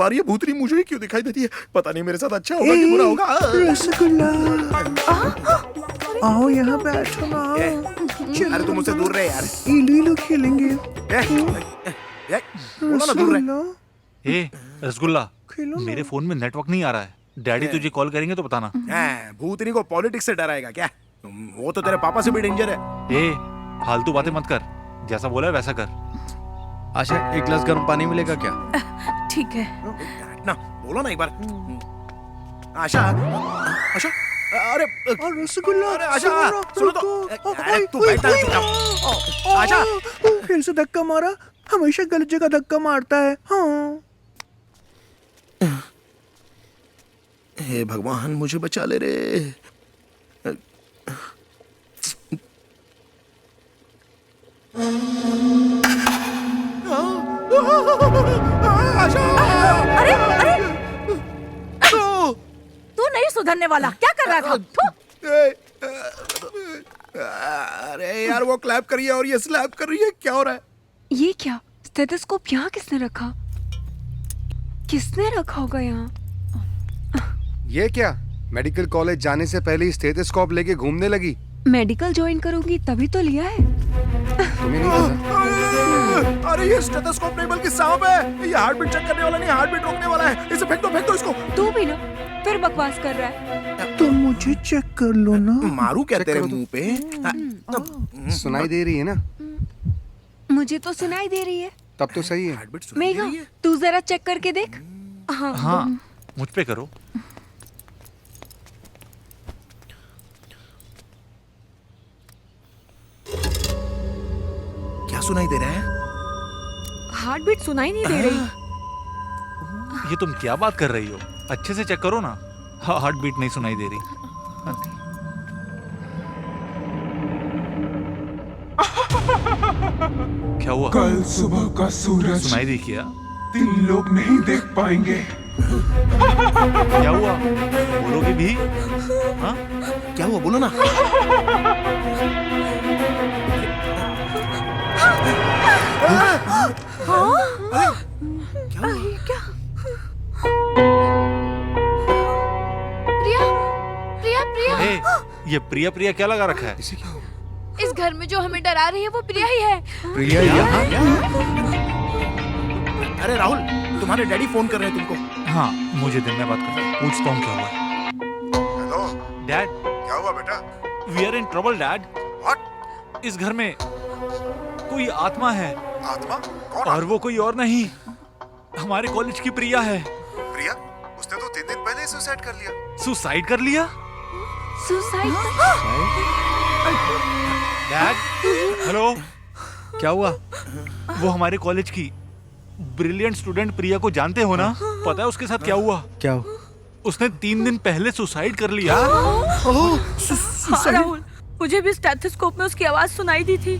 बार ये भूतनी मुझे ही क्यों दिखाई देती है? पता नहीं मेरे साथ अच्छा होगा कि बुरा होगा। रसगुल्ला, आओ यहाँ बैठो ना। अरे तुम मुझसे दूर रहे यार। इलीलो खेलेंगे। बोलो ना दूर रहे। रसगुल्ला, ए रसगुल्ला, खेलो ना। मेरे फोन में नेटवर्क नहीं आ रहा है। डैडी तुझे कॉल करेंगे तो बताना। भूतनी को पॉलिटिक्स से डराएगा क्या? वो तो तेरे पापा से भी डेंजर है। ए फालतू बातें मत कर, जैसा बोला है वैसा कर। आशा, एक गिलास गर्म पानी मिलेगा क्या? ठीक है। ना बोलो ना एक बार। आशा, आशा, अरे रसगुल्ला, अरे आशा, सुनो तो। अरे तू बैठा है चुपचाप। आशा, फिर से धक्का मारा। हमेशा गलत जगह धक्का मारता है। हाँ। हे भगवान मुझे बचा ले रे। अरे अरे, तू नहीं सुधरने वाला। क्या कर रहा था? थू। अरे यार वो क्लैप कर रही है और ये स्लैप कर रही है। क्या हो रहा है? ये क्या? स्टेथोस्कोप यहाँ किसने रखा? किसने रखा होगा यहाँ? ये क्या? मेडिकल कॉलेज जाने से पहले ही स्टेथोस्कोप लेके घूमने लगी। मेडिकल ज्वाइन करूंगी तभी तो लिया है। तुम्हें नहीं पता? अरे ये स्टेथोस्कोप नहीं बल्कि सांप है। ये हार्ट बीट चेक करने वाला नहीं, हार्ट बीट रोकने वाला है। इसे फेंक दो इसको। तू भी ना फिर बकवास कर रहा है। तो मुझे चेक कर लो ना। मारू क्या तेरे मुंह पे? सुनाई दे रही है ना? मुझे तो सुनाई दे रही है। तब तो सही है। मेघा, तू जरा चेक करके देख। हाँ मुझ पे करो। क्या सुनाई दे रहा है? हार्ट बीट सुनाई नहीं दे रही। ये तुम क्या बात कर रही हो? अच्छे से चेक करो ना। हार्ट बीट नहीं सुनाई दे रही। क्या हुआ? कल सुबह का सूरज सुनाई दी क्या? 3 लोग नहीं देख पाएंगे। क्या हुआ? बोलोगे भी? हाँ? क्या हुआ बोलो ना। क्या? प्रिया, प्रिया, प्रिया। ए, ये प्रिया प्रिया क्या लगा रखा है? इस घर में जो हमें डरा रही है वो प्रिया ही है। प्रिया यहाँ? अरे राहुल, तुम्हारे डैडी फोन कर रहे हैं तुमको। हाँ मुझे दिन में बात कर, पूछता हूँ क्या हुआ। हेलो डैड, क्या हुआ बेटा? We are in trouble dad. What? इस घर में कोई आत्मा है। आत्मा? कौन? और वो कोई और नहीं, हमारे कॉलेज की प्रिया है। प्रिया? उसने तो 3 दिन पहले ही सुसाइड कर लिया। सुसाइड कर लिया? सुसाइड? Dad, hello. क्या हुआ? वो हमारे कॉलेज की ब्रिलियंट स्टूडेंट प्रिया को जानते हो ना? पता है उसके साथ क्या हुआ? क्या हुआ? उसने 3 दिन पहले सुसाइड कर लिया। हाँ राहुल, मुझे भी स्टेथोस्कोप में उसकी आवाज सुनाई दी थी।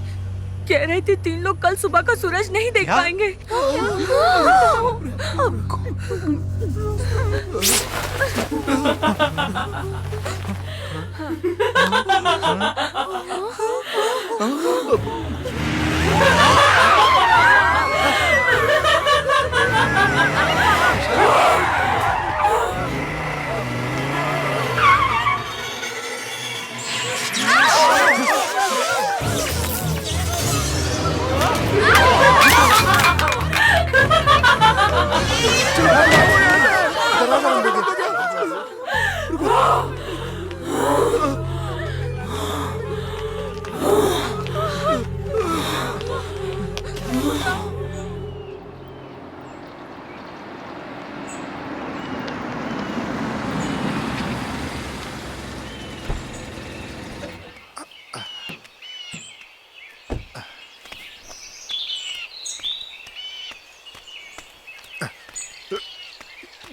कह रही थी 3 लोग कल सुबह का सूरज नहीं देख पाएंगे।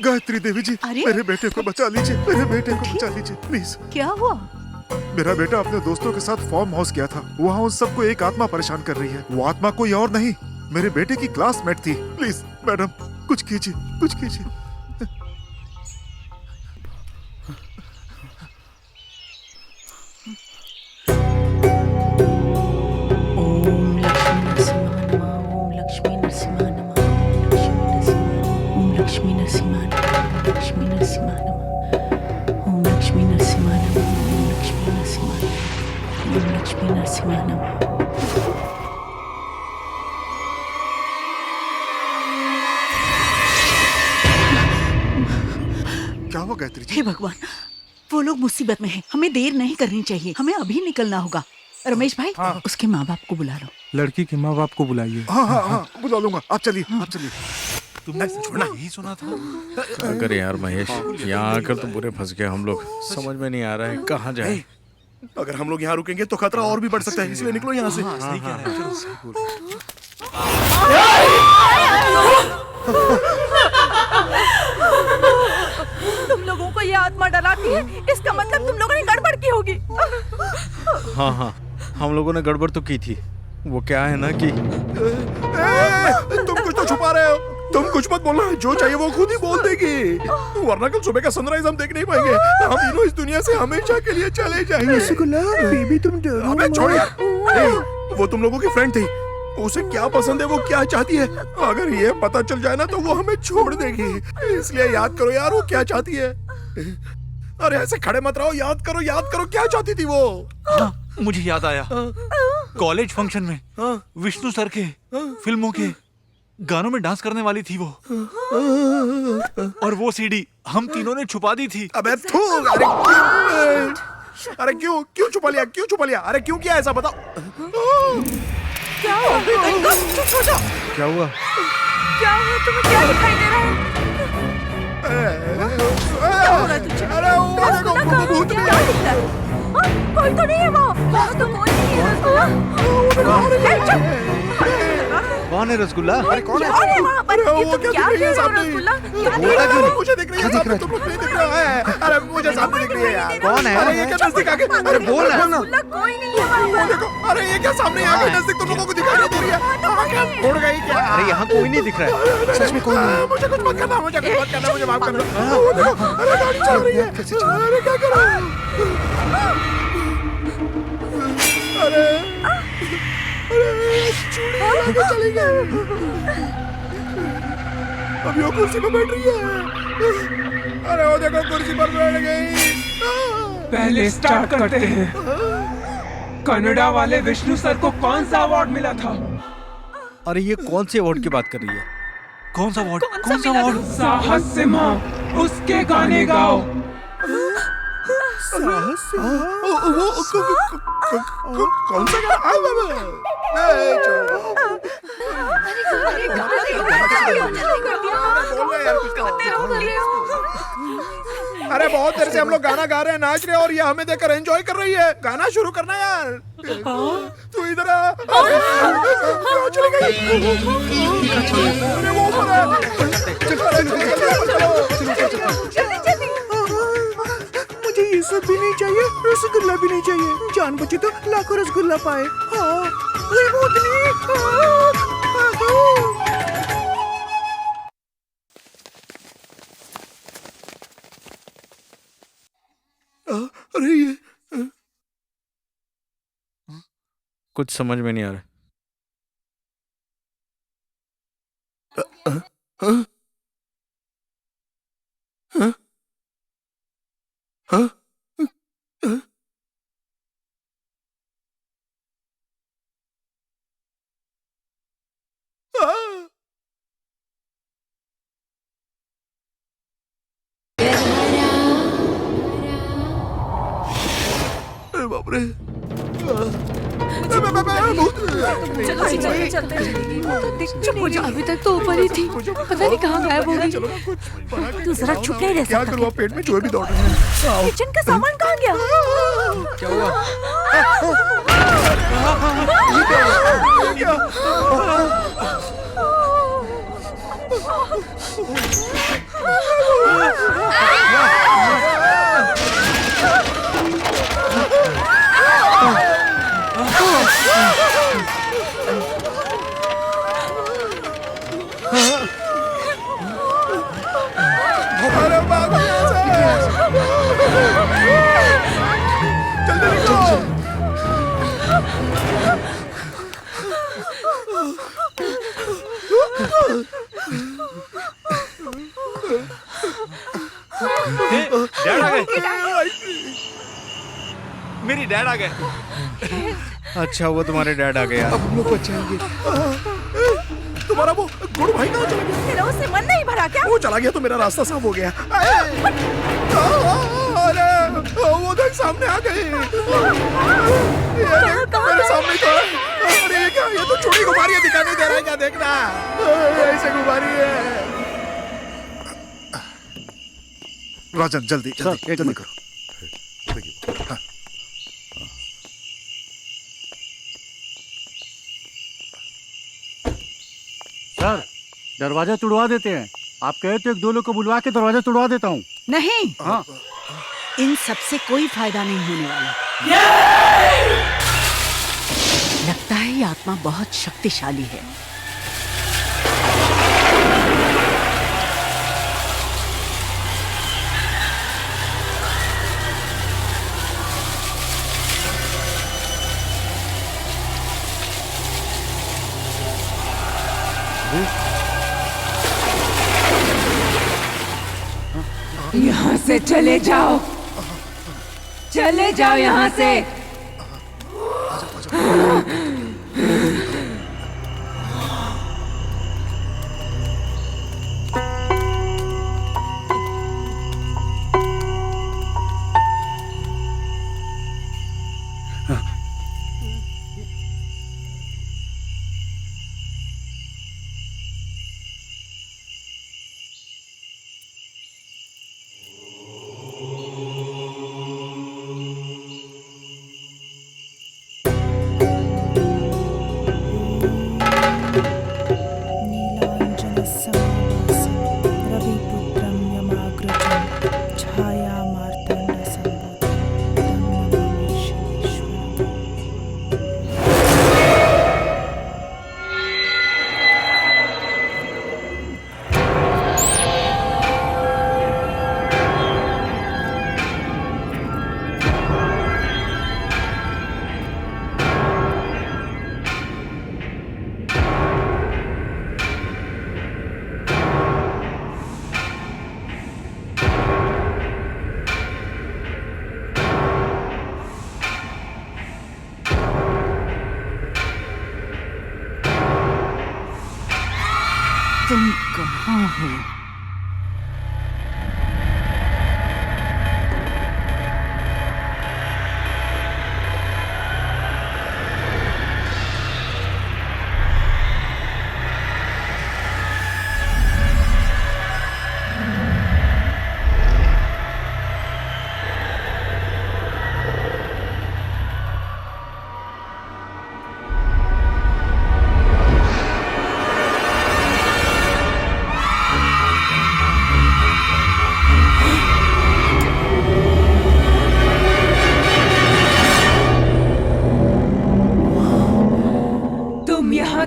गायत्री देवी जी, मेरे बेटे को बचा लीजिए। मेरे बेटे को बचा लीजिए प्लीज। क्या हुआ? मेरा बेटा अपने दोस्तों के साथ फार्म हाउस गया था। वहाँ उन सबको एक आत्मा परेशान कर रही है। वो आत्मा कोई और नहीं, मेरे बेटे की क्लासमेट थी। प्लीज मैडम, कुछ कीजिए, कुछ कीजिए। ओम लक्ष्मी नरसिम्हा नमः। ओम लक्ष्मी नरसिम्हा नमः। ओम लक्ष्मी नरसिम्हा लक्ष्मी नरसिंहानम। क्या हुआ गायत्री जी? हे भगवान, वो लोग मुसीबत में हैं। हमें देर नहीं करनी चाहिए, हमें अभी निकलना होगा। रमेश भाई, उसके माँ बाप को बुला लो। लड़की के माँ बाप को बुलाइए। हाँ हाँ हाँ, बुला लूंगा। आप चलिए, आप चलिए। तुमने छोड़ा यही सुना था। क्या करें यार महेश, यहाँ आकर तो बुरे फंस गए हम लोग। समझ में नहीं आ रहा है कहाँ जाए। अगर हम लोग यहाँ रुकेंगे तो खतरा और भी बढ़ सकता है, इसलिए निकलो यहाँ से। सही कह रहे हैं। तुम लोगों को ये आत्मा डराती है, इसका मतलब तुम लोगों ने गड़बड़ की होगी। हाँ हाँ, हम लोगों ने गड़बड़ तो की थी। वो क्या है ना कि तुम कुछ तो छुपा रहे हो। तुम कुछ मत बोलना, जो चाहिए वो खुद ही बोल देगी, वरना कल सुबह का सनराइज हम देख नहीं पाएंगे। हम तीनों इस दुनिया से हमेशा के लिए चले जाएंगे। रसगुल्ला बेबी तुम डरो अबे मत। छोड़ यार। वो तुम लोगों की फ्रेंड थी, उसे क्या पसंद है, वो क्या चाहती है, अगर ये पता चल जाए ना तो वो हमें छोड़ देगी। इसलिए याद करो यार, वो क्या चाहती है। अरे ऐसे खड़े मत रहो, याद करो क्या चाहती थी वो। हाँ, मुझे याद आया। कॉलेज फंक्शन में विष्णु सर के फिल्मों के गानों में डांस करने वाली थी वो। और वो सीडी हम तीनों ने छुपा दी थी। अबे थू, अरे क्यों छुपा लिया, अरे क्यों किया ऐसा, बताओ। क्या हुआ? चुप हो जाओ। क्या हुआ? क्या हुआ? तुम्हें क्या दिखाई दे रहा है? क्या हो रहा है तुझे? अरे वो देखो, भूत क्या दिख रहा है? हाँ, कोई तो नहीं है वहाँ तो कोई नहीं है रसगुल्ला। कौन है रसगुल्ला? अरे कौन है वहाँ पर? ये तुम क्या देख रहे हो रसगुल्ला? मुझे दिख रही है, तुम लोग नहीं दिख रहा है। अरे मुझे सामने दिख रही है यार। कौन है? अरे ये क्या नजदीक आके, अरे बोल ना। कोई नहीं है वहाँ पर। देखो, अरे ये क्या सामने आके नजदीक तुम लोगों को दिखाई नहीं दे रही है। उड़ गई क्या? अरे यहाँ कोई नहीं दिख रहा है। सच में कोई नहीं है। मुझे कुछ मत करना, मुझे माफ कर दो। वो देखो, अरे गाड़ी चल रही है। अरे क्या करो? अरे चूड़ी लेके चली गई। अब वो कुर्सी पे बैठ रही है। अरे वो देखो, कुर्सी पर बैठ गई। पहले स्टार्ट करते हैं। कनाडा वाले विष्णु सर को कौन सा अवार्ड मिला था? अरे ये कौन से अवार्ड की बात कर रही है? कौन सा अवार्ड? साहस सिम्हा, उसके गाने गाओ। वो कौन सा अरे बहुत देर से हम लोग गाना गा रहे हैं, नाच रहे हैं, और ये हमें देखकर एंजॉय कर रही है। गाना शुरू करना यार। तू इधर आ। चली गई। अरे वो ऊपर है। मुझे ये सब भी नहीं चाहिए, रसगुल्ला भी नहीं चाहिए। जान बची तो लाखों रसगुल्ला पाए। हाँ, कोई भूतनी। अरे ये कुछ समझ में नहीं आ रहा। बाप रे। चुप हो जाओ, अभी तक तो ऊपर ही थी, पता नहीं कहाँ गायब हो गई। तू जरा चुप नहीं रह क्या सकता? करूँ, पेट में चूहे भी दौड़ रहे हैं। किचन का सामान कहाँ गया? क्या हुआ? अरे भागो यहाँ से। जल्दी निकलो। डैड आ गए। मेरी डैड आ गए। अच्छा वो तुम्हारे डैड आ गया। अब हम लोग बच जाएंगे। तुम्हारा वो गुरु भाई कहाँ चला गया? तेरा उससे मन नहीं भरा क्या? वो चला गया तो मेरा रास्ता साफ हो गया। अरे वो देख सामने आ गई। मेरे सामने तो अरे ये क्या? ये तो छोटी गुब्बारी दिखाई नहीं दे रहा है क्या? देखना ऐसे गुब्बारी है। राजन जल्दी जल्दी जल्दी करो। हाँ। सर दरवाजा तोड़वा देते हैं। आप कहे तो एक दो लोग को बुलवा के दरवाजा तोड़वा देता हूँ। नहीं, हाँ इन सब से कोई फायदा नहीं होने वाला। लगता है ये आत्मा बहुत शक्तिशाली है। यहाँ से चले जाओ, चले जाओ यहाँ से। तुम कहाँ हो?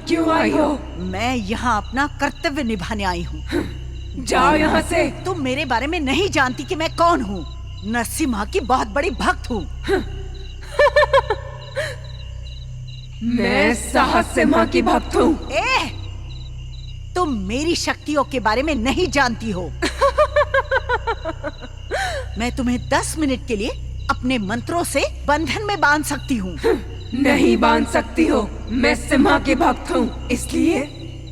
क्यों आई हो? मैं यहाँ अपना कर्तव्य निभाने आई हूँ। जाओ यहाँ से। तुम मेरे बारे में नहीं जानती कि मैं कौन हूँ। नरसिम्हा की बहुत बड़ी भक्त हूँ। मैं साहस सिम्हा की भक्त हूँ। तुम मेरी शक्तियों के बारे में नहीं जानती हो। मैं तुम्हें 10 मिनट के लिए अपने मंत्रों से बंधन में बांध सकती हूँ। नहीं बांध सकती हो। मैं सिम्हा की भक्त हूँ, इसलिए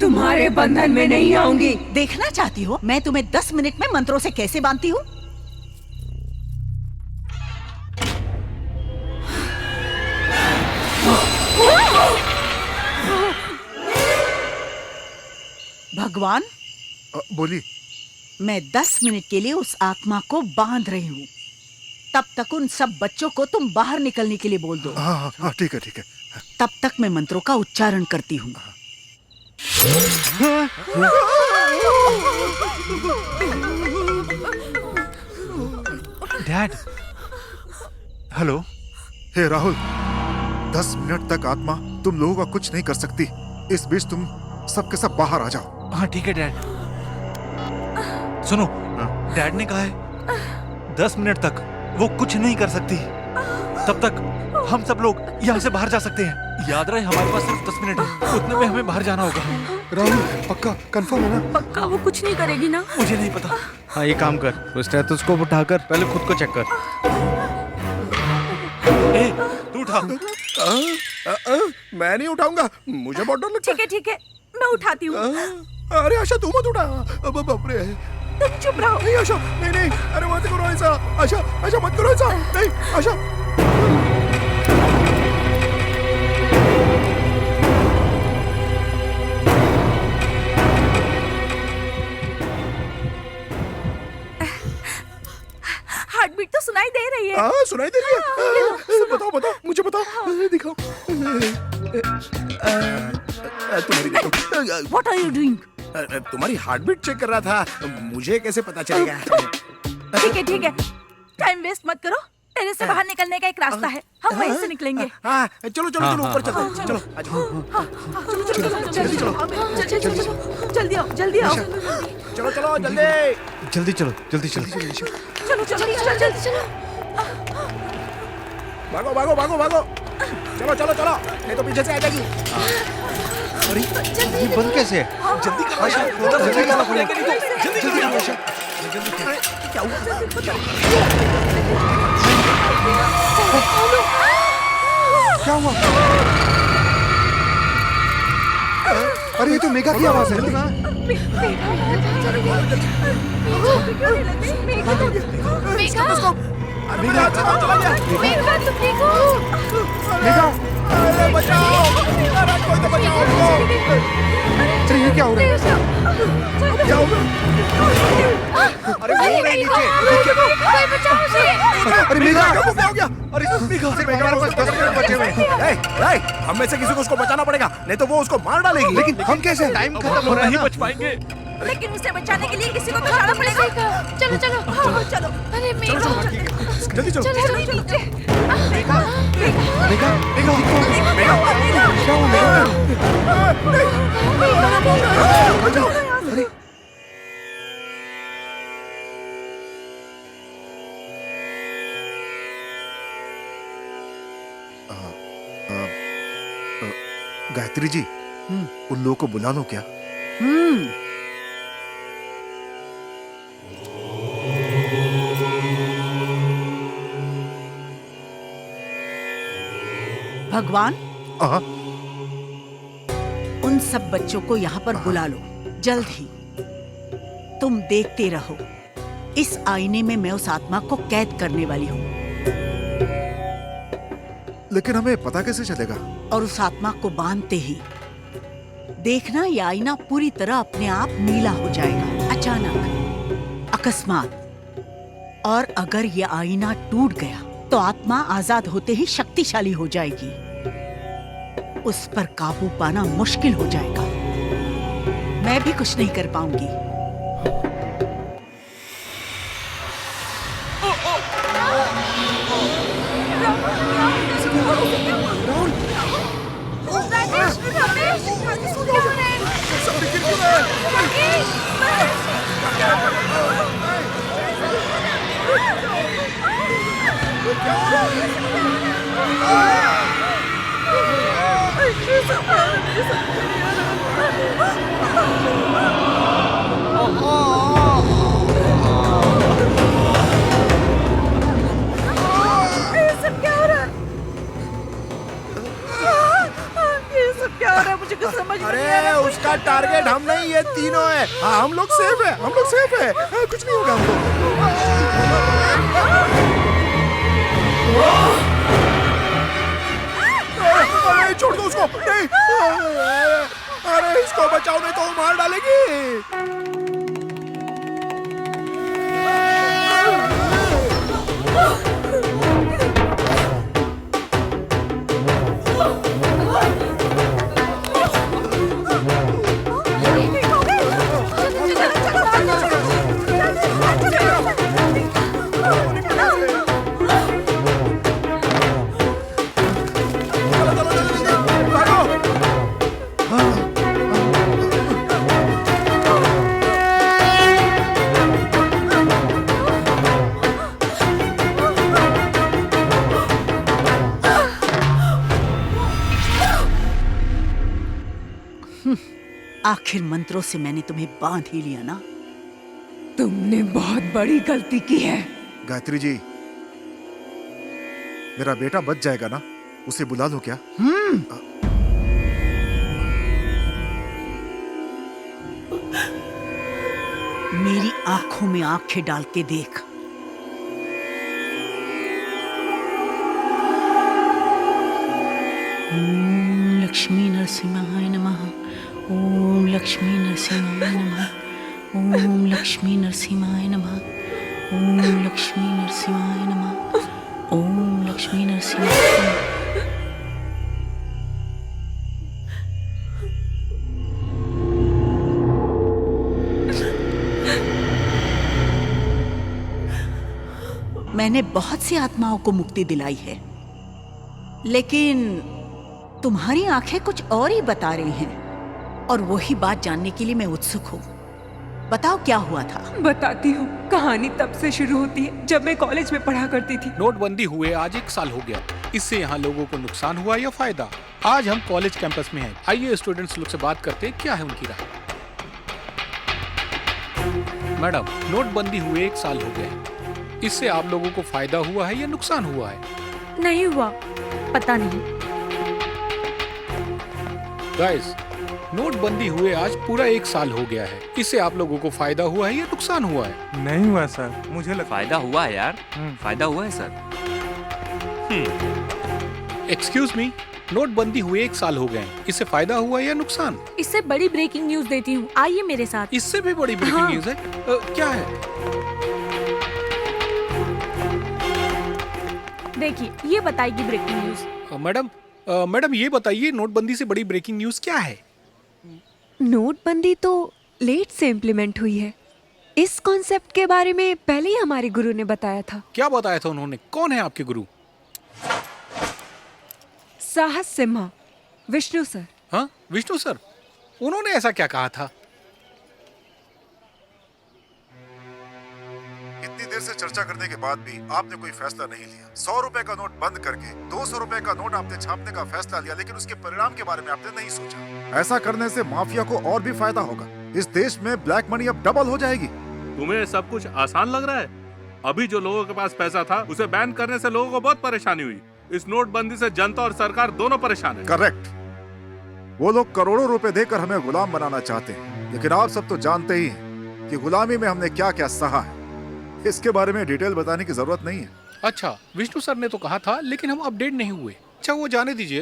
तुम्हारे बंधन में नहीं आऊंगी। देखना चाहती हो मैं तुम्हें 10 मिनट में मंत्रों से कैसे बांधती हूँ? भगवान बोली। मैं 10 मिनट के लिए उस आत्मा को बांध रही हूँ। तब तक उन सब बच्चों को तुम बाहर निकलने के लिए बोल दो। हाँ ठीक है ठीक है। तब तक मैं मंत्रों का उच्चारण करती हूँ। डैड। हेलो। हे राहुल, 10 मिनट तक आत्मा तुम लोगों का कुछ नहीं कर सकती। इस बीच तुम सबके सब बाहर आ जाओ। हाँ ठीक है डैड। सुनो, डैड ने कहा है 10 मिनट तक वो कुछ नहीं कर सकती। तब तक हम सब लोग यहाँ से बाहर जा सकते हैं। याद रहे हमारे पास सिर्फ 10 मिनट है, उतने में हमें बाहर जाना होगा। राहुल पक्का कंफर्म है ना? पक्का वो कुछ नहीं करेगी ना? मुझे नहीं पता। हाँ ये काम कर, वो स्टेथोस्कोप उठाकर पहले खुद को चेक कर। उठा। मैं नहीं उठाऊंगा, मुझे बहुत डर लगता है। ठीक है मैं उठाती हूँ। अरे आशा तू मत उठा। अब बाप रे। तुम चुप रहो। नहीं आशा, नहीं, अरे मत करो ऐसा। आशा मत करो ऐसा। नहीं आशा। हार्ट बीट तो सुनाई दे रही है। हाँ सुनाई दे रही है। बताओ मुझे बताओ, दिखाओ। तुम्हारी देखो। What are you doing? तुम्हारी हार्ट बीट चेक कर रहा था, मुझे कैसे पता चलेगा? ठीक है टाइम वेस्ट मत करो। टेरेस से बाहर निकलने का एक रास्ता है, हम वहीं से निकलेंगे। हाँ चलो ऊपर चलते हैं। चलो जल्दी आओ जल्दी चलो जल्दी चलो। भागो। चलो नहीं तो पीछे से आ जाएगी। अरे ये बंद कैसे है? जल्दी करो आशा, जल्दी जाना पड़ेगा। जल्दी आशा। क्या हुआ? क्या हुआ? अरे ये तो मेघा की आवाज है। अरे ये क्या हो रहा है? अरे वो रही नीचे। अरे मेघा क्या हो गया? अरे मेघा हमारे पास 10 मिनट बचे हुए हैं। हम में से किसी को उसको बचाना पड़ेगा, नहीं तो वो उसको मार डालेगी। लेकिन हम कैसे? टाइम खत्म हो रहा है। नहीं बच पाएंगे। लेकिन उसे बचाने के लिए किसी को तो जाना पड़ेगा। चलो। अरे जल्दी चलो। मेघा गायत्री जी, उन लोगों को बुला लो क्या? भगवान, उन सब बच्चों को यहाँ पर बुला लो जल्द ही। तुम देखते रहो, इस आईने में मैं उस आत्मा को कैद करने वाली हूँ। लेकिन हमें पता कैसे चलेगा? और उस आत्मा को बांधते ही देखना, ये आईना पूरी तरह अपने आप नीला हो जाएगा, अचानक, अकस्मात। और अगर ये आईना टूट गया तो आत्मा आजाद होते ही शक्तिशाली हो जाएगी। उस पर काबू पाना मुश्किल हो जाएगा। मैं भी कुछ नहीं कर पाऊंगी। मुझे कुछ समझ नहीं आ अरे रहा। उसका टारगेट हम नहीं, ये तीनों है। हाँ हम लोग सेफ है। हाँ, कुछ नहीं होगा हमको। अरे छोड़ दो उसको। नहीं, अरे इसको बचाओ, नहीं तो वो मार डालेगी। आखिर मंत्रों से मैंने तुम्हें बांध ही लिया ना। तुमने बहुत बड़ी गलती की है। गायत्री जी, मेरा बेटा बच जाएगा ना? उसे बुला लो क्या? मेरी आंखों में आंखें डाल के देख। ओम लक्ष्मी नरसिंहाय नमः। ओम लक्ष्मी नरसिंहाय नमः। ओम लक्ष्मी नरसिंहाय नमः। ओम लक्ष्मी नरसिंहाय नमः। ओम लक्ष्मी नरसिंहाय नमः। मैंने बहुत सी आत्माओं को मुक्ति दिलाई है, लेकिन तुम्हारी आंखें कुछ और ही बता रही हैं, और वही बात जानने के लिए मैं उत्सुक हूँ। बताओ क्या हुआ था? बताती हूँ। कहानी तब से शुरू होती है जब मैं कॉलेज में पढ़ा करती थी। नोटबंदी हुए आज 1 साल हो गया। इससे यहाँ लोगों को नुकसान हुआ या फायदा? आज हम कॉलेज कैंपस में हैं। आइए स्टूडेंट्स लोग से बात करते हैं, क्या है उनकी राय। मैडम, नोटबंदी हुए 1 साल हो गए, इससे आप लोगों को फायदा हुआ है या नुकसान हुआ है? नहीं हुआ, पता नहीं। गाइस, नोटबंदी हुए आज पूरा 1 साल हो गया है, इससे आप लोगों को फायदा हुआ है या नुकसान हुआ है? नहीं हुआ सर, मुझे फायदा हुआ है यार, फायदा हुआ है सर। एक्सक्यूज मी, नोटबंदी हुए 1 साल हो गए, इससे फायदा हुआ या नुकसान? इससे बड़ी ब्रेकिंग न्यूज देती हूँ, आइए मेरे साथ। इससे भी बड़ी ब्रेकिंग न्यूज है? क्या है? देखिए, ये बताएगी ब्रेकिंग न्यूज। मैडम ये बताइए, नोटबंदी से बड़ी ब्रेकिंग न्यूज क्या है? नोटबंदी तो लेट से इम्प्लीमेंट हुई है। इस कॉन्सेप्ट के बारे में पहले ही हमारे गुरु ने बताया था। क्या बताया था उन्होंने? कौन है आपके गुरु? साहस सिम्हा, विष्णु सर। हाँ, विष्णु सर, उन्होंने ऐसा क्या कहा था? इतनी देर से चर्चा करने के बाद भी आपने कोई फैसला नहीं लिया। 100 रुपए का नोट बंद करके 200 रुपए का नोट आपने छापने का फैसला लिया, लेकिन उसके परिणाम के बारे में आपने नहीं सोचा। ऐसा करने से माफिया को और भी फायदा होगा। इस देश में ब्लैक मनी अब डबल हो जाएगी। तुम्हें सब कुछ आसान लग रहा है? अभी जो लोगों के पास पैसा था, उसे बैन करने से लोगों को बहुत परेशानी हुई। इस नोटबंदी से जनता और सरकार दोनों परेशान है। करेक्ट। वो लोग करोड़ों रुपए देकर हमें गुलाम बनाना चाहते हैं, लेकिन आप सब तो जानते ही हैं कि गुलामी में हमने क्या क्या सहा है। इसके बारे में डिटेल बताने की जरूरत नहीं है। अच्छा, विष्णु सर ने तो कहा था, लेकिन हम अपडेट नहीं हुए। अच्छा, वो जाने दीजिए,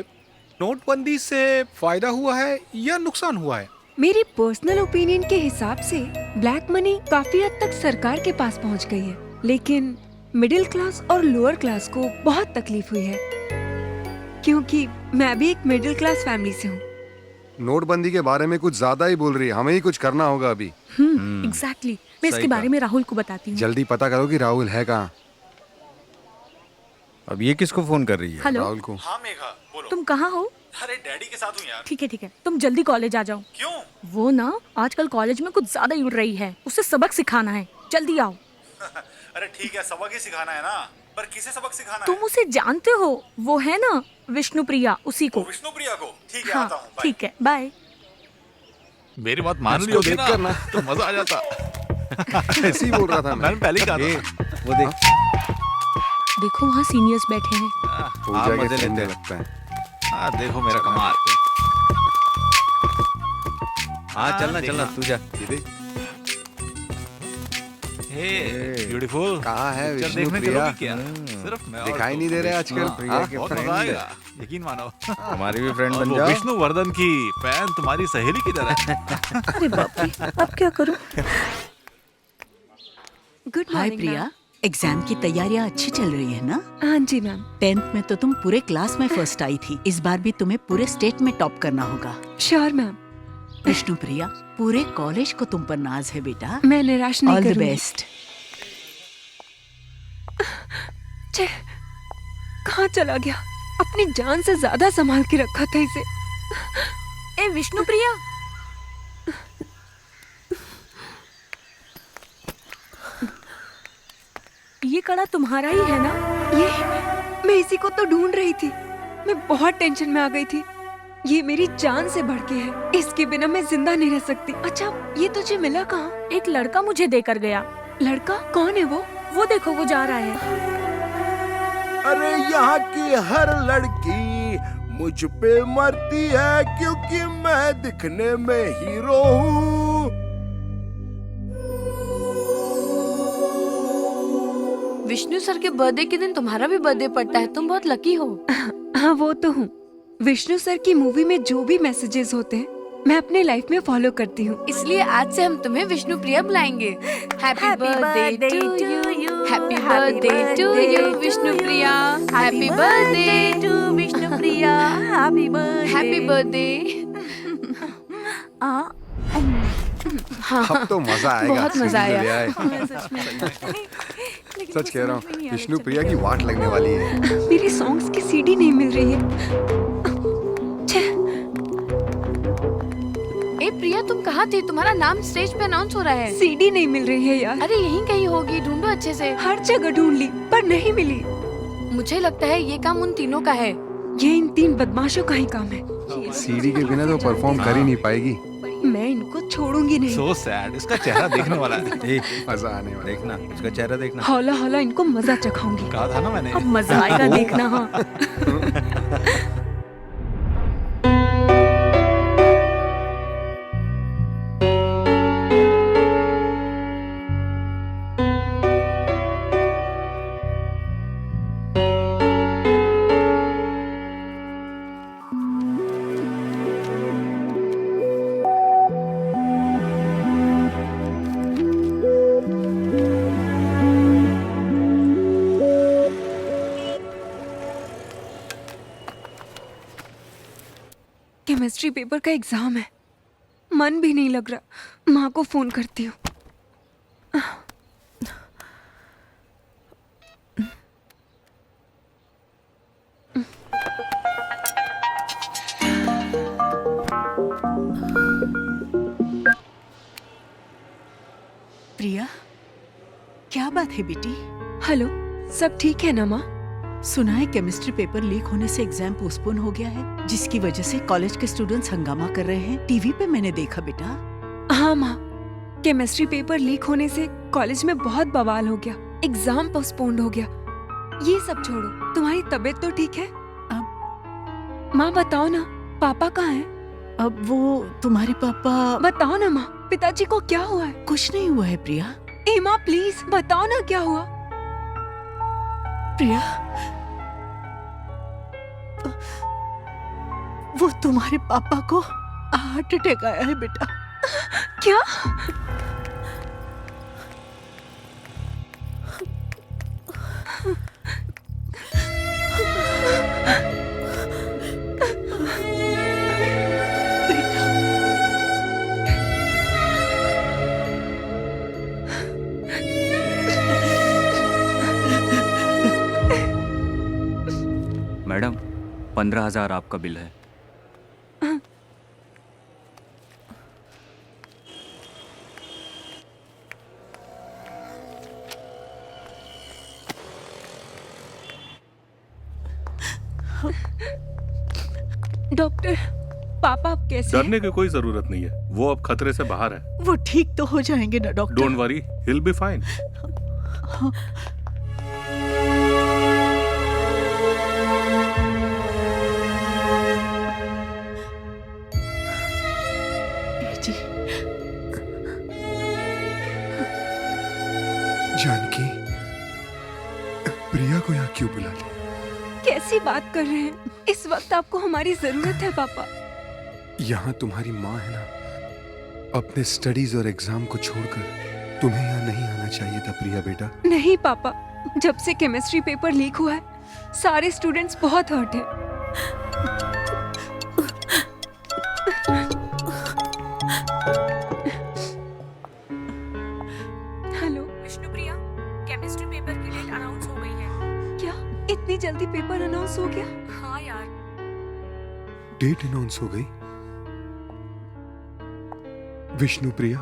नोटबंदी से फायदा हुआ है या नुकसान हुआ है? मेरी पर्सनल ओपिनियन के हिसाब से ब्लैक मनी काफी हद तक सरकार के पास पहुंच गई है, लेकिन मिडिल क्लास और लोअर क्लास को बहुत तकलीफ हुई है, क्योंकि मैं भी एक मिडिल क्लास फैमिली से हूँ। नोटबंदी के बारे में कुछ ज्यादा ही बोल रही है, हमें ही कुछ करना होगा अभी। एग्जैक्टली। मैं इसके बारे में राहुल को बताती हूँ। जल्दी पता करो कि राहुल है कहाँ। अब ये किसको फोन कर रही है? हेलो, राहुल को। हाँ मेघा, बोलो। तुम कहाँ हो? अरे डैडी के साथ हूँ यार। ठीक है, तुम जल्दी कॉलेज आ जाओ। क्यों? वो ना आजकल कॉलेज में कुछ ज्यादा ही उड़ रही है, उसे सबक सिखाना है, जल्दी आओ। अरे ठीक है, सबक ही सिखाना है ना, पर किसे सबक सिखाना तुम उसे जानते हो, वो है ना विष्णु प्रिया, उसी को। विष्णु प्रिया को? ठीक है, हाँ, आता हूँ। ठीक है, बाय। मेरी बात मान ली होती ना तो मजा आ जाता। ऐसे ही बोल रहा था मैंने पहले ही कहा था। वो देख, देखो वहाँ सीनियर्स बैठे हैं। पूजा के ठंडे लगता है। हाँ देखो मेरा कमाल। हाँ चलना तू जा। ब्यूटीफुल। कहाँ है पिक्चर विष्णु देखने प्रिया? चलोगी क्या? सिर्फ मैं और दिखाई तुम। नहीं दे रहे आजकल। प्रिया हाँ? के बहुत फ्रेंड मजा है। आएगा, यकीन मानो। हमारी भी फ्रेंड और बन वो जाओ। विष्णु वर्धन की फैन तुम्हारी सहेली की तरह। अरे बाप रे, अब क्या करूं? गुड हाय मॉर्निंग प्रिया, एग्जाम की तैयारियां अच्छी चल रही है ना? हाँ जी मैम। 10th में तो तुम पूरे क्लास में फर्स्ट आई थी, इस बार भी तुम्हें पूरे स्टेट में टॉप करना होगा। Sure ma'am. विष्णु प्रिया, पूरे कॉलेज को तुम पर नाज है बेटा। मैं निराश नहीं ऑल द करूंगी। बेस्ट। छे, कहाँ चला गया? अपनी जान से ज्यादा संभाल के रखा था इसे। ए विष्णु प्रिया, ये कड़ा तुम्हारा ही है ना? ये मैं इसी को तो ढूंढ रही थी। मैं बहुत टेंशन में आ गई थी। ये मेरी जान से बढ़ के है, इसके बिना मैं जिंदा नहीं रह सकती। अच्छा, ये तुझे मिला कहाँ? एक लड़का मुझे देकर गया। लड़का? कौन है वो? वो देखो, वो जा रहा है। अरे यहाँ की हर लड़की मुझ पे मरती है क्योंकि मैं दिखने में हीरो हूँ। विष्णु सर के बर्थडे के दिन तुम्हारा भी बर्थडे पड़ता है, तुम बहुत लकी हो। हाँ वो तो हूँ। विष्णु सर की मूवी में जो भी मैसेजेस होते हैं मैं अपने लाइफ में फॉलो करती हूँ, इसलिए आज से हम तुम्हें विष्णु प्रिया बुलाएंगे। Happy birthday to you, happy birthday to you Vishnu Priya, happy birthday to Vishnu Priya, happy birthday. अब तो मजा आएगा। बहुत मजा आया। सच कह रहा हूँ, विष्णु प्रिया की वाट लगने वाली है। मेरी सॉन्ग्स की सीडी नहीं मिल रही है। ए प्रिया, तुम कहाँ थी? तुम्हारा नाम स्टेज पे अनाउंस हो रहा है। सीडी नहीं मिल रही है यार। अरे यहीं कहीं होगी, ढूंढो अच्छे से। हर जगह ढूंढ ली पर नहीं मिली। मुझे लगता है ये काम उन तीनों का है। ये इन 3 बदमाशों का ही काम है। सीडी के बिना तो परफॉर्म कर ही नहीं पाएगी। मैं इनको छोड़ूंगी नहीं। So sad, इसका चेहरा देखने वाला है। मजा आने वाला। देखना इसका चेहरा देखना। हौला हौला इनको मजा चखाऊंगी। कहा था ना मैंने। अब मजा आएगा देखना। हाँ केमिस्ट्री पेपर का एग्जाम है, मन भी नहीं लग रहा। माँ को फोन करती हूँ। प्रिया, क्या बात है बेटी? हेलो, सब ठीक है ना माँ? सुना है केमिस्ट्री पेपर लीक होने से एग्जाम पोस्टपोन हो गया है, जिसकी वजह से कॉलेज के स्टूडेंट्स हंगामा कर रहे हैं। टीवी पे मैंने देखा बेटा। हाँ माँ, केमिस्ट्री पेपर लीक होने से कॉलेज में बहुत बवाल हो गया, एग्जाम पोस्टपोन्ड हो गया। ये सब छोड़ो, तुम्हारी तबीयत तो ठीक है? अब माँ बताओ ना, पापा कहाँ हैं? अब वो तुम्हारे पापा। बताओ ना माँ, पिताजी को क्या हुआ है? कुछ नहीं हुआ है प्रिया। ए माँ प्लीज बताओ ना क्या हुआ? प्रिया, वो तुम्हारे पापा को हार्ट अटैक आया है बेटा। क्या? मैडम, 15,000 आपका बिल है। डॉक्टर, पापा अब कैसे हैं? डरने की कोई जरूरत नहीं है, वो अब खतरे से बाहर है। वो ठीक तो हो जाएंगे ना doctor? Don't worry, he will be fine. जी जानकी, प्रिया को यहाँ क्यों बुला लिया? कैसी बात कर रहे हैं? इस वक्त आपको हमारी जरूरत है पापा। यहाँ तुम्हारी माँ है ना। अपने स्टडीज और एग्जाम को छोड़कर तुम्हें यहाँ नहीं आना चाहिए था प्रिया बेटा। नहीं पापा, जब से केमिस्ट्री पेपर लीक हुआ है सारे स्टूडेंट्स बहुत हर्ट हैं। हेलो विष्णुप्रिया, केमिस्ट्री पेपर की डेट अनाउंस हो गई है। क्या इतनी जल्दी पेपर अनाउंस हो गया? हाँ यार। डेट अनाउंस हो गई? विष्णुप्रिया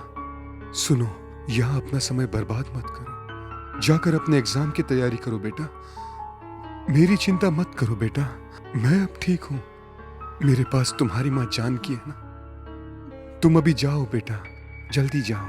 सुनो, यहाँ अपना समय बर्बाद मत करो। जाकर अपने एग्जाम की तैयारी करो बेटा। मेरी चिंता मत करो बेटा, मैं अब ठीक हूं। मेरे पास तुम्हारी माँ जानकी है ना। तुम अभी जाओ बेटा, जल्दी जाओ।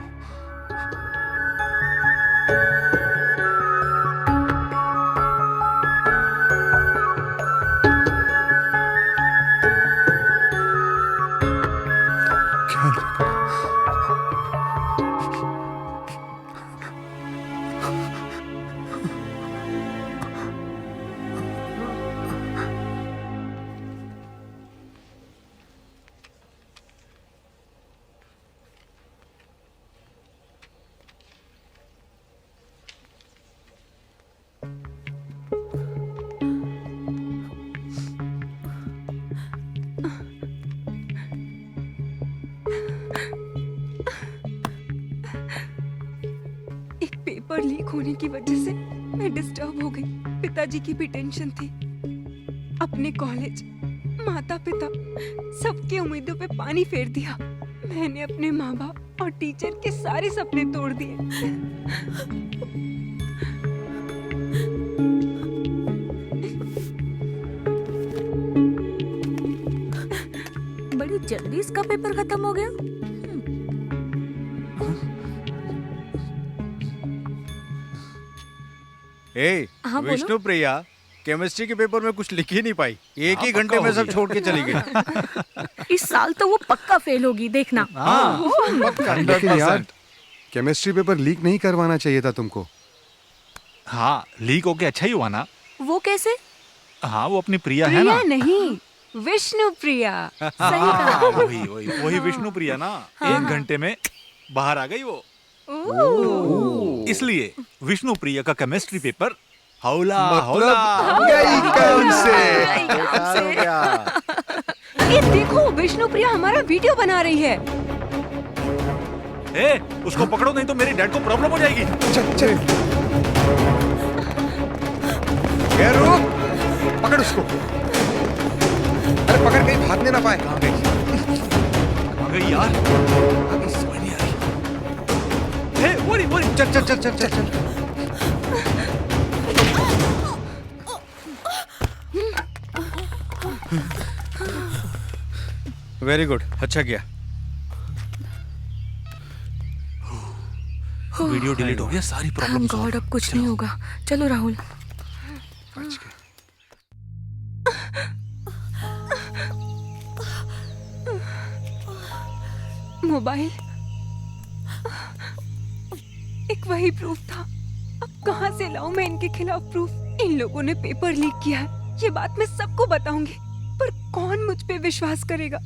एक पेपर लीक होने की वजह से मैं डिस्टर्ब हो गई। पिताजी की भी टेंशन थी। अपने कॉलेज, माता पिता, सबकी उम्मीदों पे पानी फेर दिया। मैंने अपने माँ बाप और टीचर के सारे सपने तोड़ दिए। बड़ी जल्दी इसका पेपर खत्म हो गया। ए, हाँ, बोलो। विष्णु प्रिया केमिस्ट्री के पेपर में कुछ लिख ही नहीं पाई। एक ही घंटे में सब छोड़ के चली गई। इस साल तो वो पक्का फेल होगी, देखना। लेकिन यार केमिस्ट्री पेपर लीक नहीं करवाना चाहिए था तुमको। हाँ, लीक होके अच्छा ही हुआ ना। वो कैसे? हाँ, वो अपनी प्रिया है ना। प्रिया नहीं, विष्णु प्रिया। सही कहा। वही विष्णु प्रिया ना। हाँ, 1 घंटे में बाहर आ गई वो। इसलिए विष्णु प्रिया का केमिस्ट्री पेपर हौला हौला गई काम से। ये देखो, विष्णु प्रिया हमारा वीडियो बना रही है। ए, उसको पकड़ो नहीं तो मेरे डैड को प्रॉब्लम हो जाएगी। चल चल। ये रुक, पकड़ उसको। अरे पकड़, कहीं भागने ना पाए। कहाँ गई यार? अभी समझ नहीं आ रही। ए, वो चल चल चल चल चल चल। वेरी गुड, अच्छा किया। वीडियो डिलीट हो गया, सारी प्रॉब्लम सॉल्व। गॉड, अब कुछ नहीं होगा। चलो राहुल। मोबाइल एक वही प्रूफ था। अब कहां से लाऊं मैं इनके खिलाफ प्रूफ? इन लोगों ने पेपर लीक किया है, ये बात मैं सबको बताऊंगी, पर कौन मुझ पे विश्वास करेगा?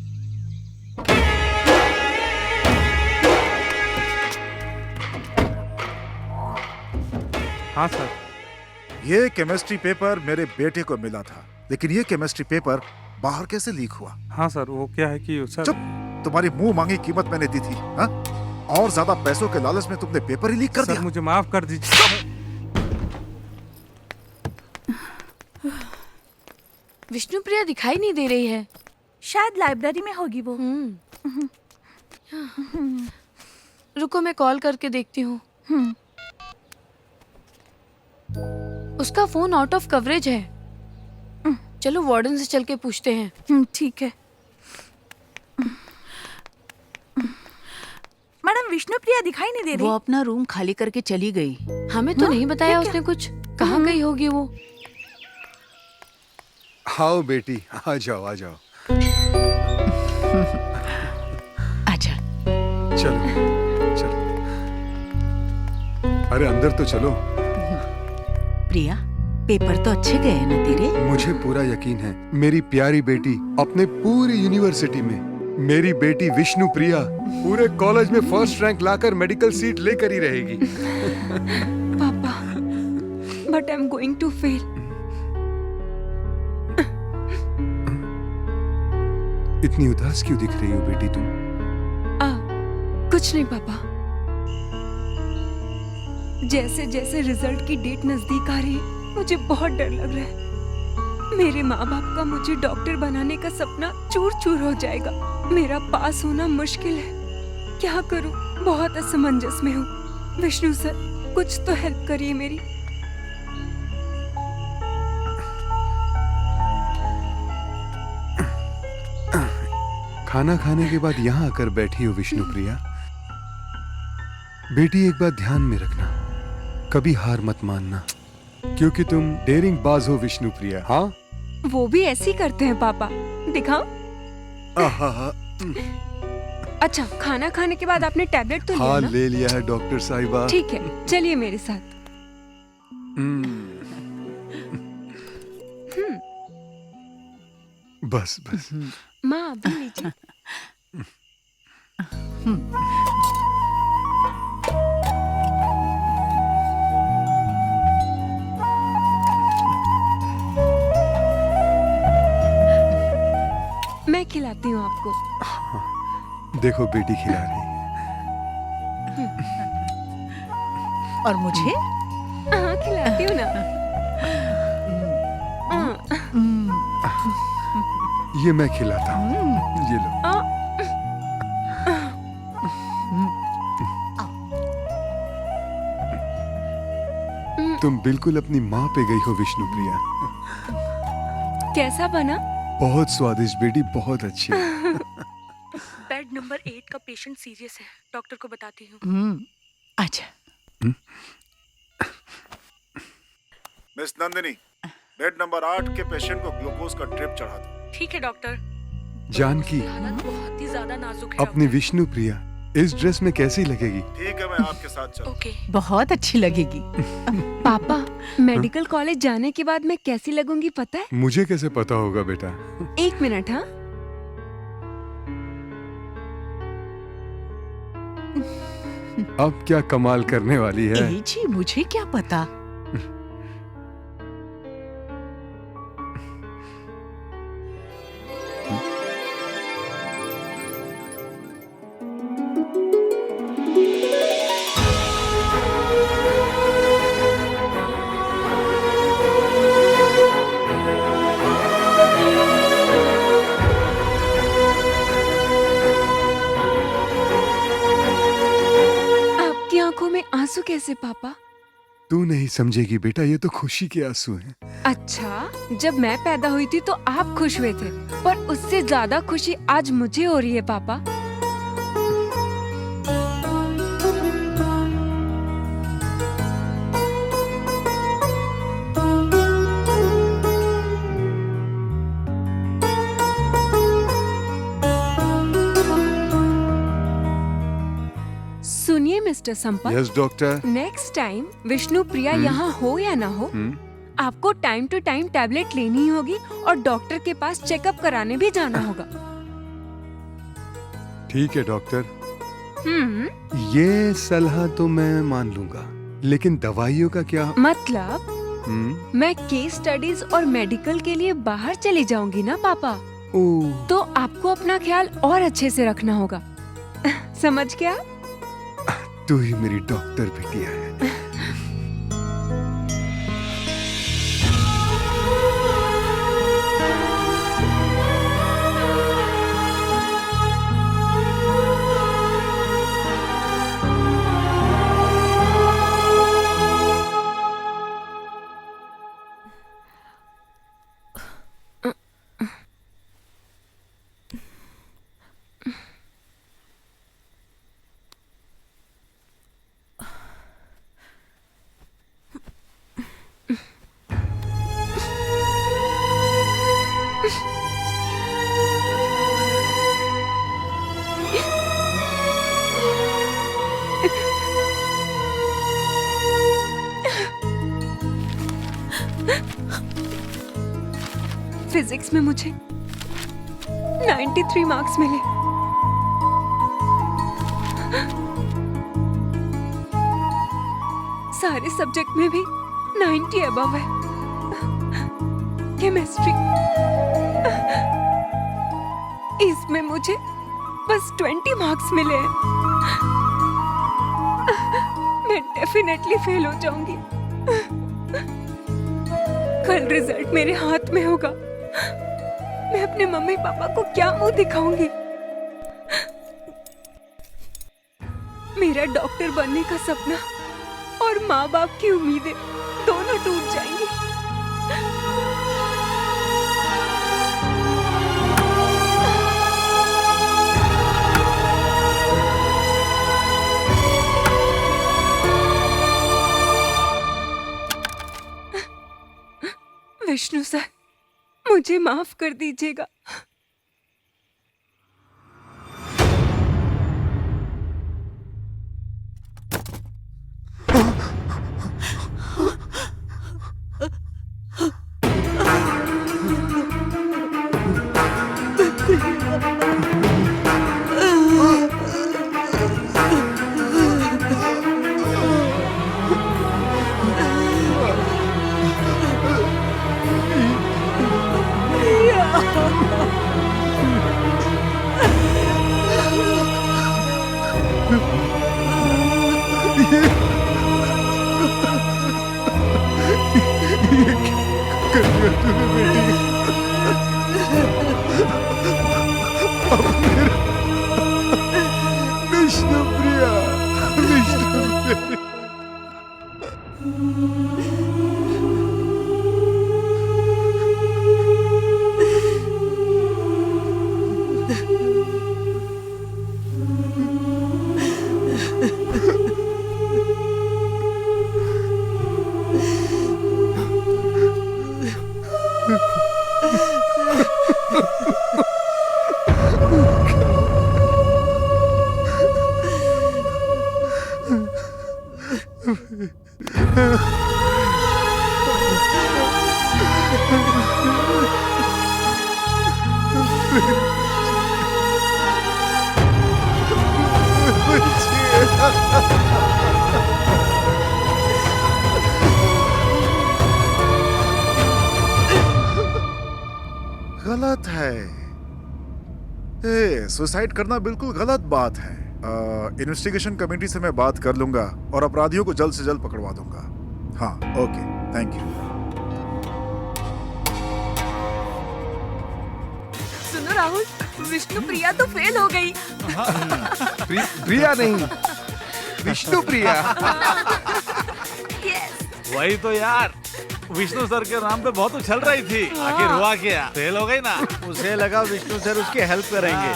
हाँ सर, ये केमिस्ट्री पेपर मेरे बेटे को मिला था, लेकिन ये केमिस्ट्री पेपर बाहर कैसे लीक हुआ? हाँ सर, वो क्या है कि सर। चुप, तुम्हारी मुंह मांगी कीमत मैंने दी थी, हाँ? और ज्यादा पैसों के लालच में तुमने पेपर ही लीक कर दिया। मुझे माफ कर दीजिए। विष्णु प्रिया दिखाई नहीं दे रही है। शायद लाइब्रेरी में होगी वो। रुको, मैं कॉल करके देखती हूँ। उसका फोन आउट ऑफ कवरेज है। चलो वार्डन से चल के पूछते हैं। ठीक है। मैडम, विष्णु प्रिया दिखाई नहीं दे रही। वो अपना रूम खाली करके चली गई। हमें तो नहीं बताया उसने कुछ। कहाँ गई होगी वो? आओ बेटी, आ जाओ आ जाओ। आजा। चलो चलो। अरे अंदर तो चलो। प्रिया, पेपर तो अच्छे गए हैं ना तेरे? मुझे पूरा यकीन है, मेरी प्यारी बेटी अपने पूरी यूनिवर्सिटी में, मेरी बेटी विष्णु प्रिया पूरे कॉलेज में फर्स्ट रैंक लाकर मेडिकल सीट लेकर ही रहेगी। पापा, but I am going to fail. इतनी उदास क्यों दिख रही हो बेटी तुम? कुछ नहीं पापा। जैसे जैसे रिजल्ट की डेट नजदीक आ रही है, मुझे बहुत डर लग रहा है। मेरे माँ बाप का मुझे डॉक्टर बनाने का सपना चूर चूर हो जाएगा। मेरा पास होना मुश्किल है। क्या करूं? बहुत असमंजस में हूँ। विष्णु सर, कुछ तो हेल्प करिए मेरी। खाना खाने के बाद यहाँ आकर बैठी हो विष्णु प्रिया। बेटी, एक बात ध्यान में रखना, कभी हार मत मानना, क्योंकि तुम डेयरिंग बाज हो विष्णु प्रिया। हाँ, वो भी ऐसे ही करते हैं पापा। दिखाओ। अच्छा, खाना खाने के बाद आपने टैबलेट तो लिया हाँ ना? ले लिया है डॉक्टर साहिबा। ठीक है, चलिए मेरे साथ। बस बस। माँ, अभी लीजिए। मैं खिलाती हूँ आपको। देखो बेटी खिला रही है। और मुझे? हाँ, खिलाती हूँ ना। ये मैं खिलाता हूँ, ये लो। तुम बिल्कुल अपनी माँ पे गई हो विष्णुप्रिया। कैसा बना? बहुत स्वादिष्ट बेटी, बहुत अच्छी। बेड नंबर 8 का पेशेंट सीरियस है, डॉक्टर को बताती हूँ। अच्छा। मिस नंदिनी, बेड नंबर 8 के पेशेंट को ग्लूकोज का ड्रिप चढ़ा दो। ठीक है डॉक्टर। जानकी, हालत बहुत ही ज्यादा नाजुक है। अपनी विष्णुप्रिया इस ड्रेस में कैसी लगेगी? ठीक है, मैं आपके साथ चलूं। ओके। बहुत अच्छी लगेगी। पापा, मेडिकल कॉलेज जाने के बाद मैं कैसी लगूंगी पता है? मुझे कैसे पता होगा बेटा? 1 मिनट। हाँ, अब क्या कमाल करने वाली है? जी मुझे क्या पता। आपकी आंखों में आंसू कैसे पापा? तू नहीं समझेगी बेटा, ये तो खुशी के आंसू हैं। अच्छा, जब मैं पैदा हुई थी तो आप खुश हुए थे, पर उससे ज्यादा खुशी आज मुझे हो रही है पापा। सुनिए mister Sampat. Yes doctor. Next time Vishnupriya यहाँ हो या ना हो, आपको टाइम टू टाइम टैबलेट लेनी होगी और डॉक्टर के पास चेकअप कराने भी जाना होगा। ठीक है डॉक्टर। ये सलाह तो मैं मान लूंगा, लेकिन दवाइयों का क्या? मतलब मैं केस स्टडीज और मेडिकल के लिए बाहर चली जाऊंगी ना पापा, तो आपको अपना ख्याल और अच्छे से रखना होगा। समझ गया? तू ही मेरी डॉक्टर बिटिया है। फिजिक्स में मुझे 93 मार्क्स मिले। सारे सब्जेक्ट में भी 90 अबव है। केमिस्ट्री, इसमें मुझे बस 20 मार्क्स मिले हैं। मैं डेफिनेटली फेल हो जाऊंगी। कल रिजल्ट मेरे हाथ में होगा। मैं अपने मम्मी पापा को क्या मुंह दिखाऊंगी? मेरा डॉक्टर बनने का सपना और माँ बाप की उम्मीदें दोनों टूट जाएंगी। विष्णु सर, मुझे माफ कर दीजिएगा। Yeah. कर दिया तूने बेटी। अब मेरा विष्णुप्रिया, विष्णुप्रिया। गलत है। सुसाइड करना बिल्कुल गलत बात है। इन्वेस्टिगेशन कमेटी से मैं बात कर लूंगा और अपराधियों को जल्द से जल्द पकड़वा दूंगा। हाँ, ओके, थैंक यू। सुनो राहुल, विष्णुप्रिया तो फेल हो गई। प्रिया नहीं, विष्णुप्रिया। वही तो यार, विष्णु सर के नाम पे बहुत उछल रही थी, आखिर हुआ क्या? फेल हो गई ना। उसे लगा विष्णु सर उसकी हेल्प करेंगे।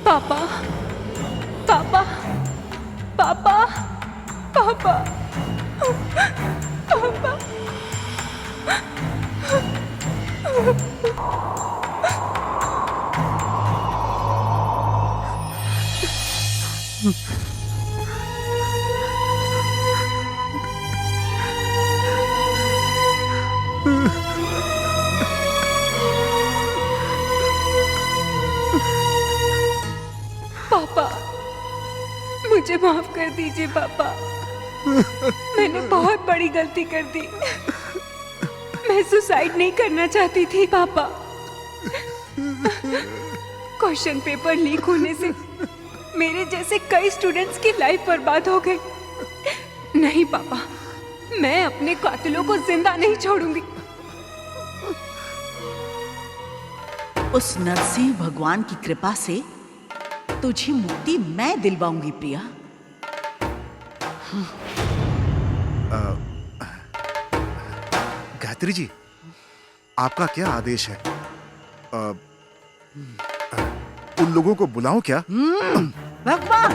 पापा, पापा, पापा, पापा, पापा। पापा, मुझे माफ कर दीजिए पापा। मैंने बहुत बड़ी गलती कर दी। मैं सुसाइड नहीं करना चाहती थी पापा। क्वेश्चन पेपर लीक होने से मेरे जैसे कई स्टूडेंट्स की लाइफ बर्बाद हो गई। नहीं पापा, मैं अपने कातिलों को जिंदा नहीं छोड़ूंगी। उस नरसिंह भगवान की कृपा से तुझे मुक्ति मैं दिलवाऊंगी प्रिया। गायत्री जी, आपका क्या आदेश है? उन लोगों को बुलाऊं क्या? भगवान,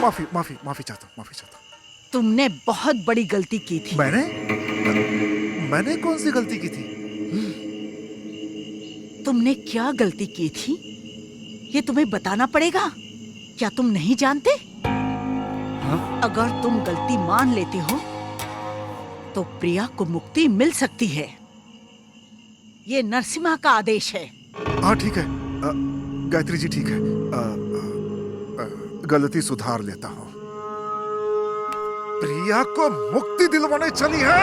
माफी माफी माफी चाहता हूँ, माफी चाहता हूँ। तुमने बहुत बड़ी गलती की थी। मैंने कौन सी गलती की थी? तुमने क्या गलती की थी ये तुम्हें बताना पड़ेगा। क्या तुम नहीं जानते? अगर तुम गलती मान लेते हो तो प्रिया को मुक्ति मिल सकती है। ये नरसिम्हा का आदेश है। हाँ ठीक है गायत्री जी, ठीक है। गलती सुधार लेता हूँ। प्रिया को मुक्ति दिलवाने चली है।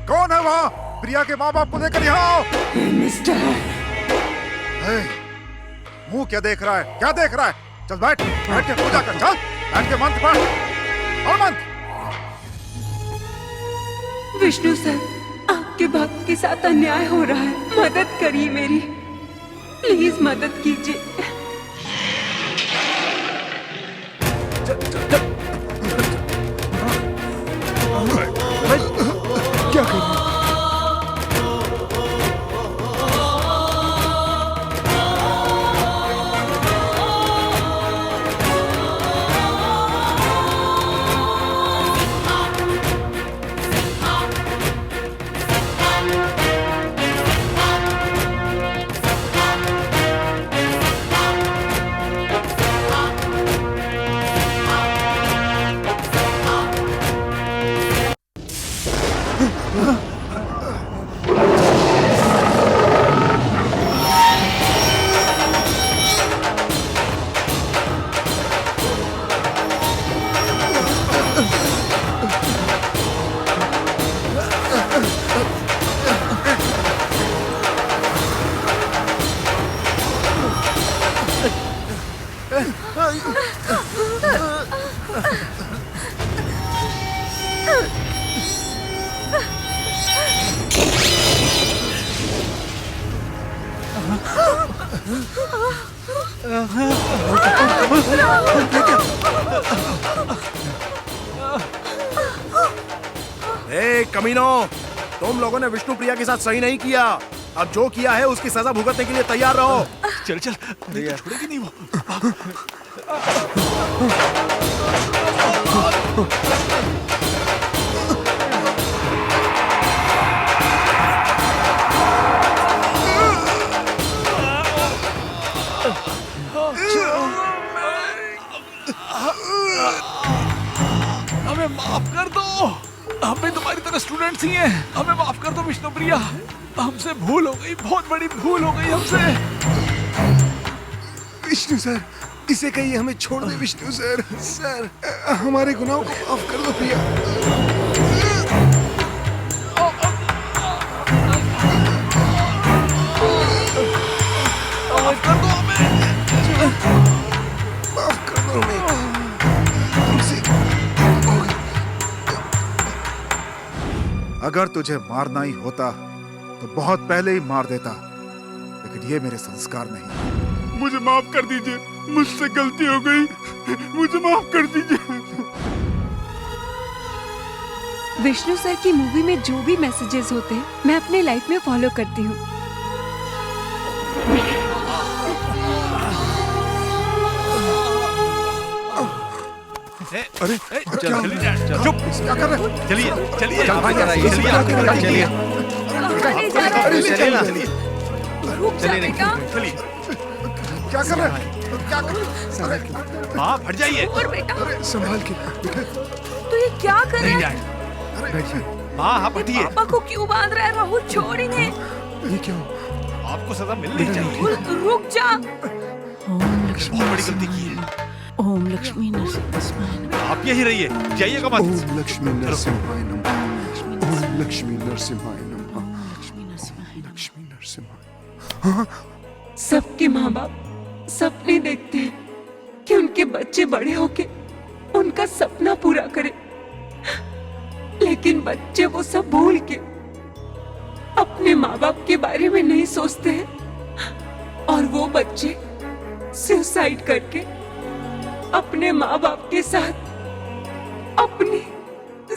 कौन है वहाँ? प्रिया के माँ बाप को लेकर यहाँ आओ। मिस्टर, मुंह क्या देख रहा है? क्या देख रहा है? चल बैठ, बैठ के पूजा कर। चल बैठ के मंत्र पढ़ और मंत्र। विष्णु सर, आपके भक्त के साथ अन्याय हो रहा है। मदद करिए मेरी, प्लीज मदद कीजिए। क्या कर रहे? ए कमीनो, तुम लोगों ने विष्णु प्रिया के साथ सही नहीं किया। अब जो किया है उसकी सजा भुगतने के लिए तैयार रहो। चल चल, नहीं तो छोड़ेगी नहीं वो। हमें माफ कर दो, हम भी तुम्हारी तरह स्टूडेंट्स ही हैं। हमें माफ कर दो विष्णु प्रिया, हमसे भूल हो गई, बहुत बड़ी भूल हो गई हमसे। विष्णु सर, इसे कहिए हमें छोड़ दे विष्णु सर। सर, हमारे गुनाहों को माफ कर दो प्रिया। माफ कर दो हमें, माफ कर दो हमें। अगर तुझे मारना ही होता तो बहुत पहले ही मार देता, लेकिन ये मेरे संस्कार नहीं। मुझे माफ कर दीजिए, मुझसे गलती हो गई, मुझे माफ कर दीजिए। विष्णु सर की मूवी में जो भी मैसेजेस होते हैं मैं अपने लाइफ में फॉलो करती हूँ। अरे चुप, क्या कर रहे हो? चलिए चलिए चलिए, क्या कर रहे हैं? क्या कर रहे हैं? हाँ हट जाइए। अरे संभाल के। तो ये क्या कर रहा है? हाँ हाँ बैठिए। पापा को क्यों बांध रहा है? राहुल छोड़ इन्हें। ये क्या? आपको सजा मिलनी चाहिए। रुक जा। बहुत बड़ी गलती की है। ओम लक्ष्मी नरसिंहाय। आप यही रहिए, जाइएगा मत। ओम लक्ष्मी नरसिंहाय नमः। ओम लक्ष्मी नरसिंहाय नमः। लक्ष्मी नरसिंहाय। हाँ? सबके माँ बाप सपने देखते हैं कि उनके बच्चे बड़े होके उनका सपना पूरा करें, लेकिन बच्चे वो सब भूल के अपने माँ बाप के बारे में नहीं सोचते हैं और वो बच्चे सुसाइड करके अपने माँ बाप के साथ अपनी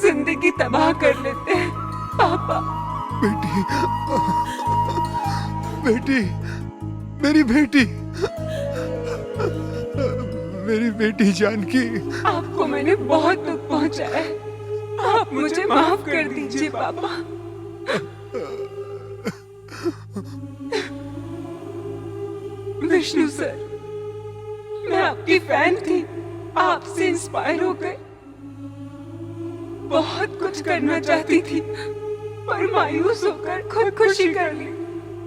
जिंदगी तबाह कर लेते हैं। पापा, बेटी, बेटी, मेरी बेटी, मेरी बेटी जानकी। आपको मैंने बहुत दुख पहुंचाया है, आप मुझे माफ कर दीजिए पापा। विष्णु सर, मैं आपकी फैन थी, आपसे इंस्पायर होकर बहुत कुछ करना चाहती थी, पर मायूस होकर खुदकुशी कर ली।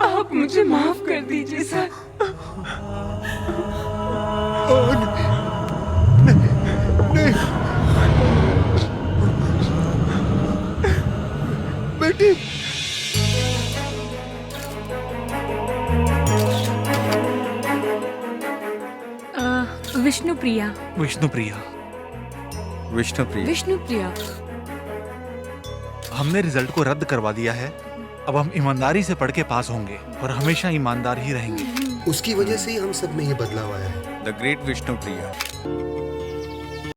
आप मुझे माफ कर दीजिए सर। नहीं, बेटी। विष्णु प्रिया। विष्णु प्रिया। विष्णु प्रिया। विष्णु प्रिया। हमने रिजल्ट को रद्द करवा दिया है। अब हम ईमानदारी से पढ़ के पास होंगे और हमेशा ईमानदार ही रहेंगे। उसकी वजह से ही हम सब में ये बदलाव आया है। The great Vishnu Priya.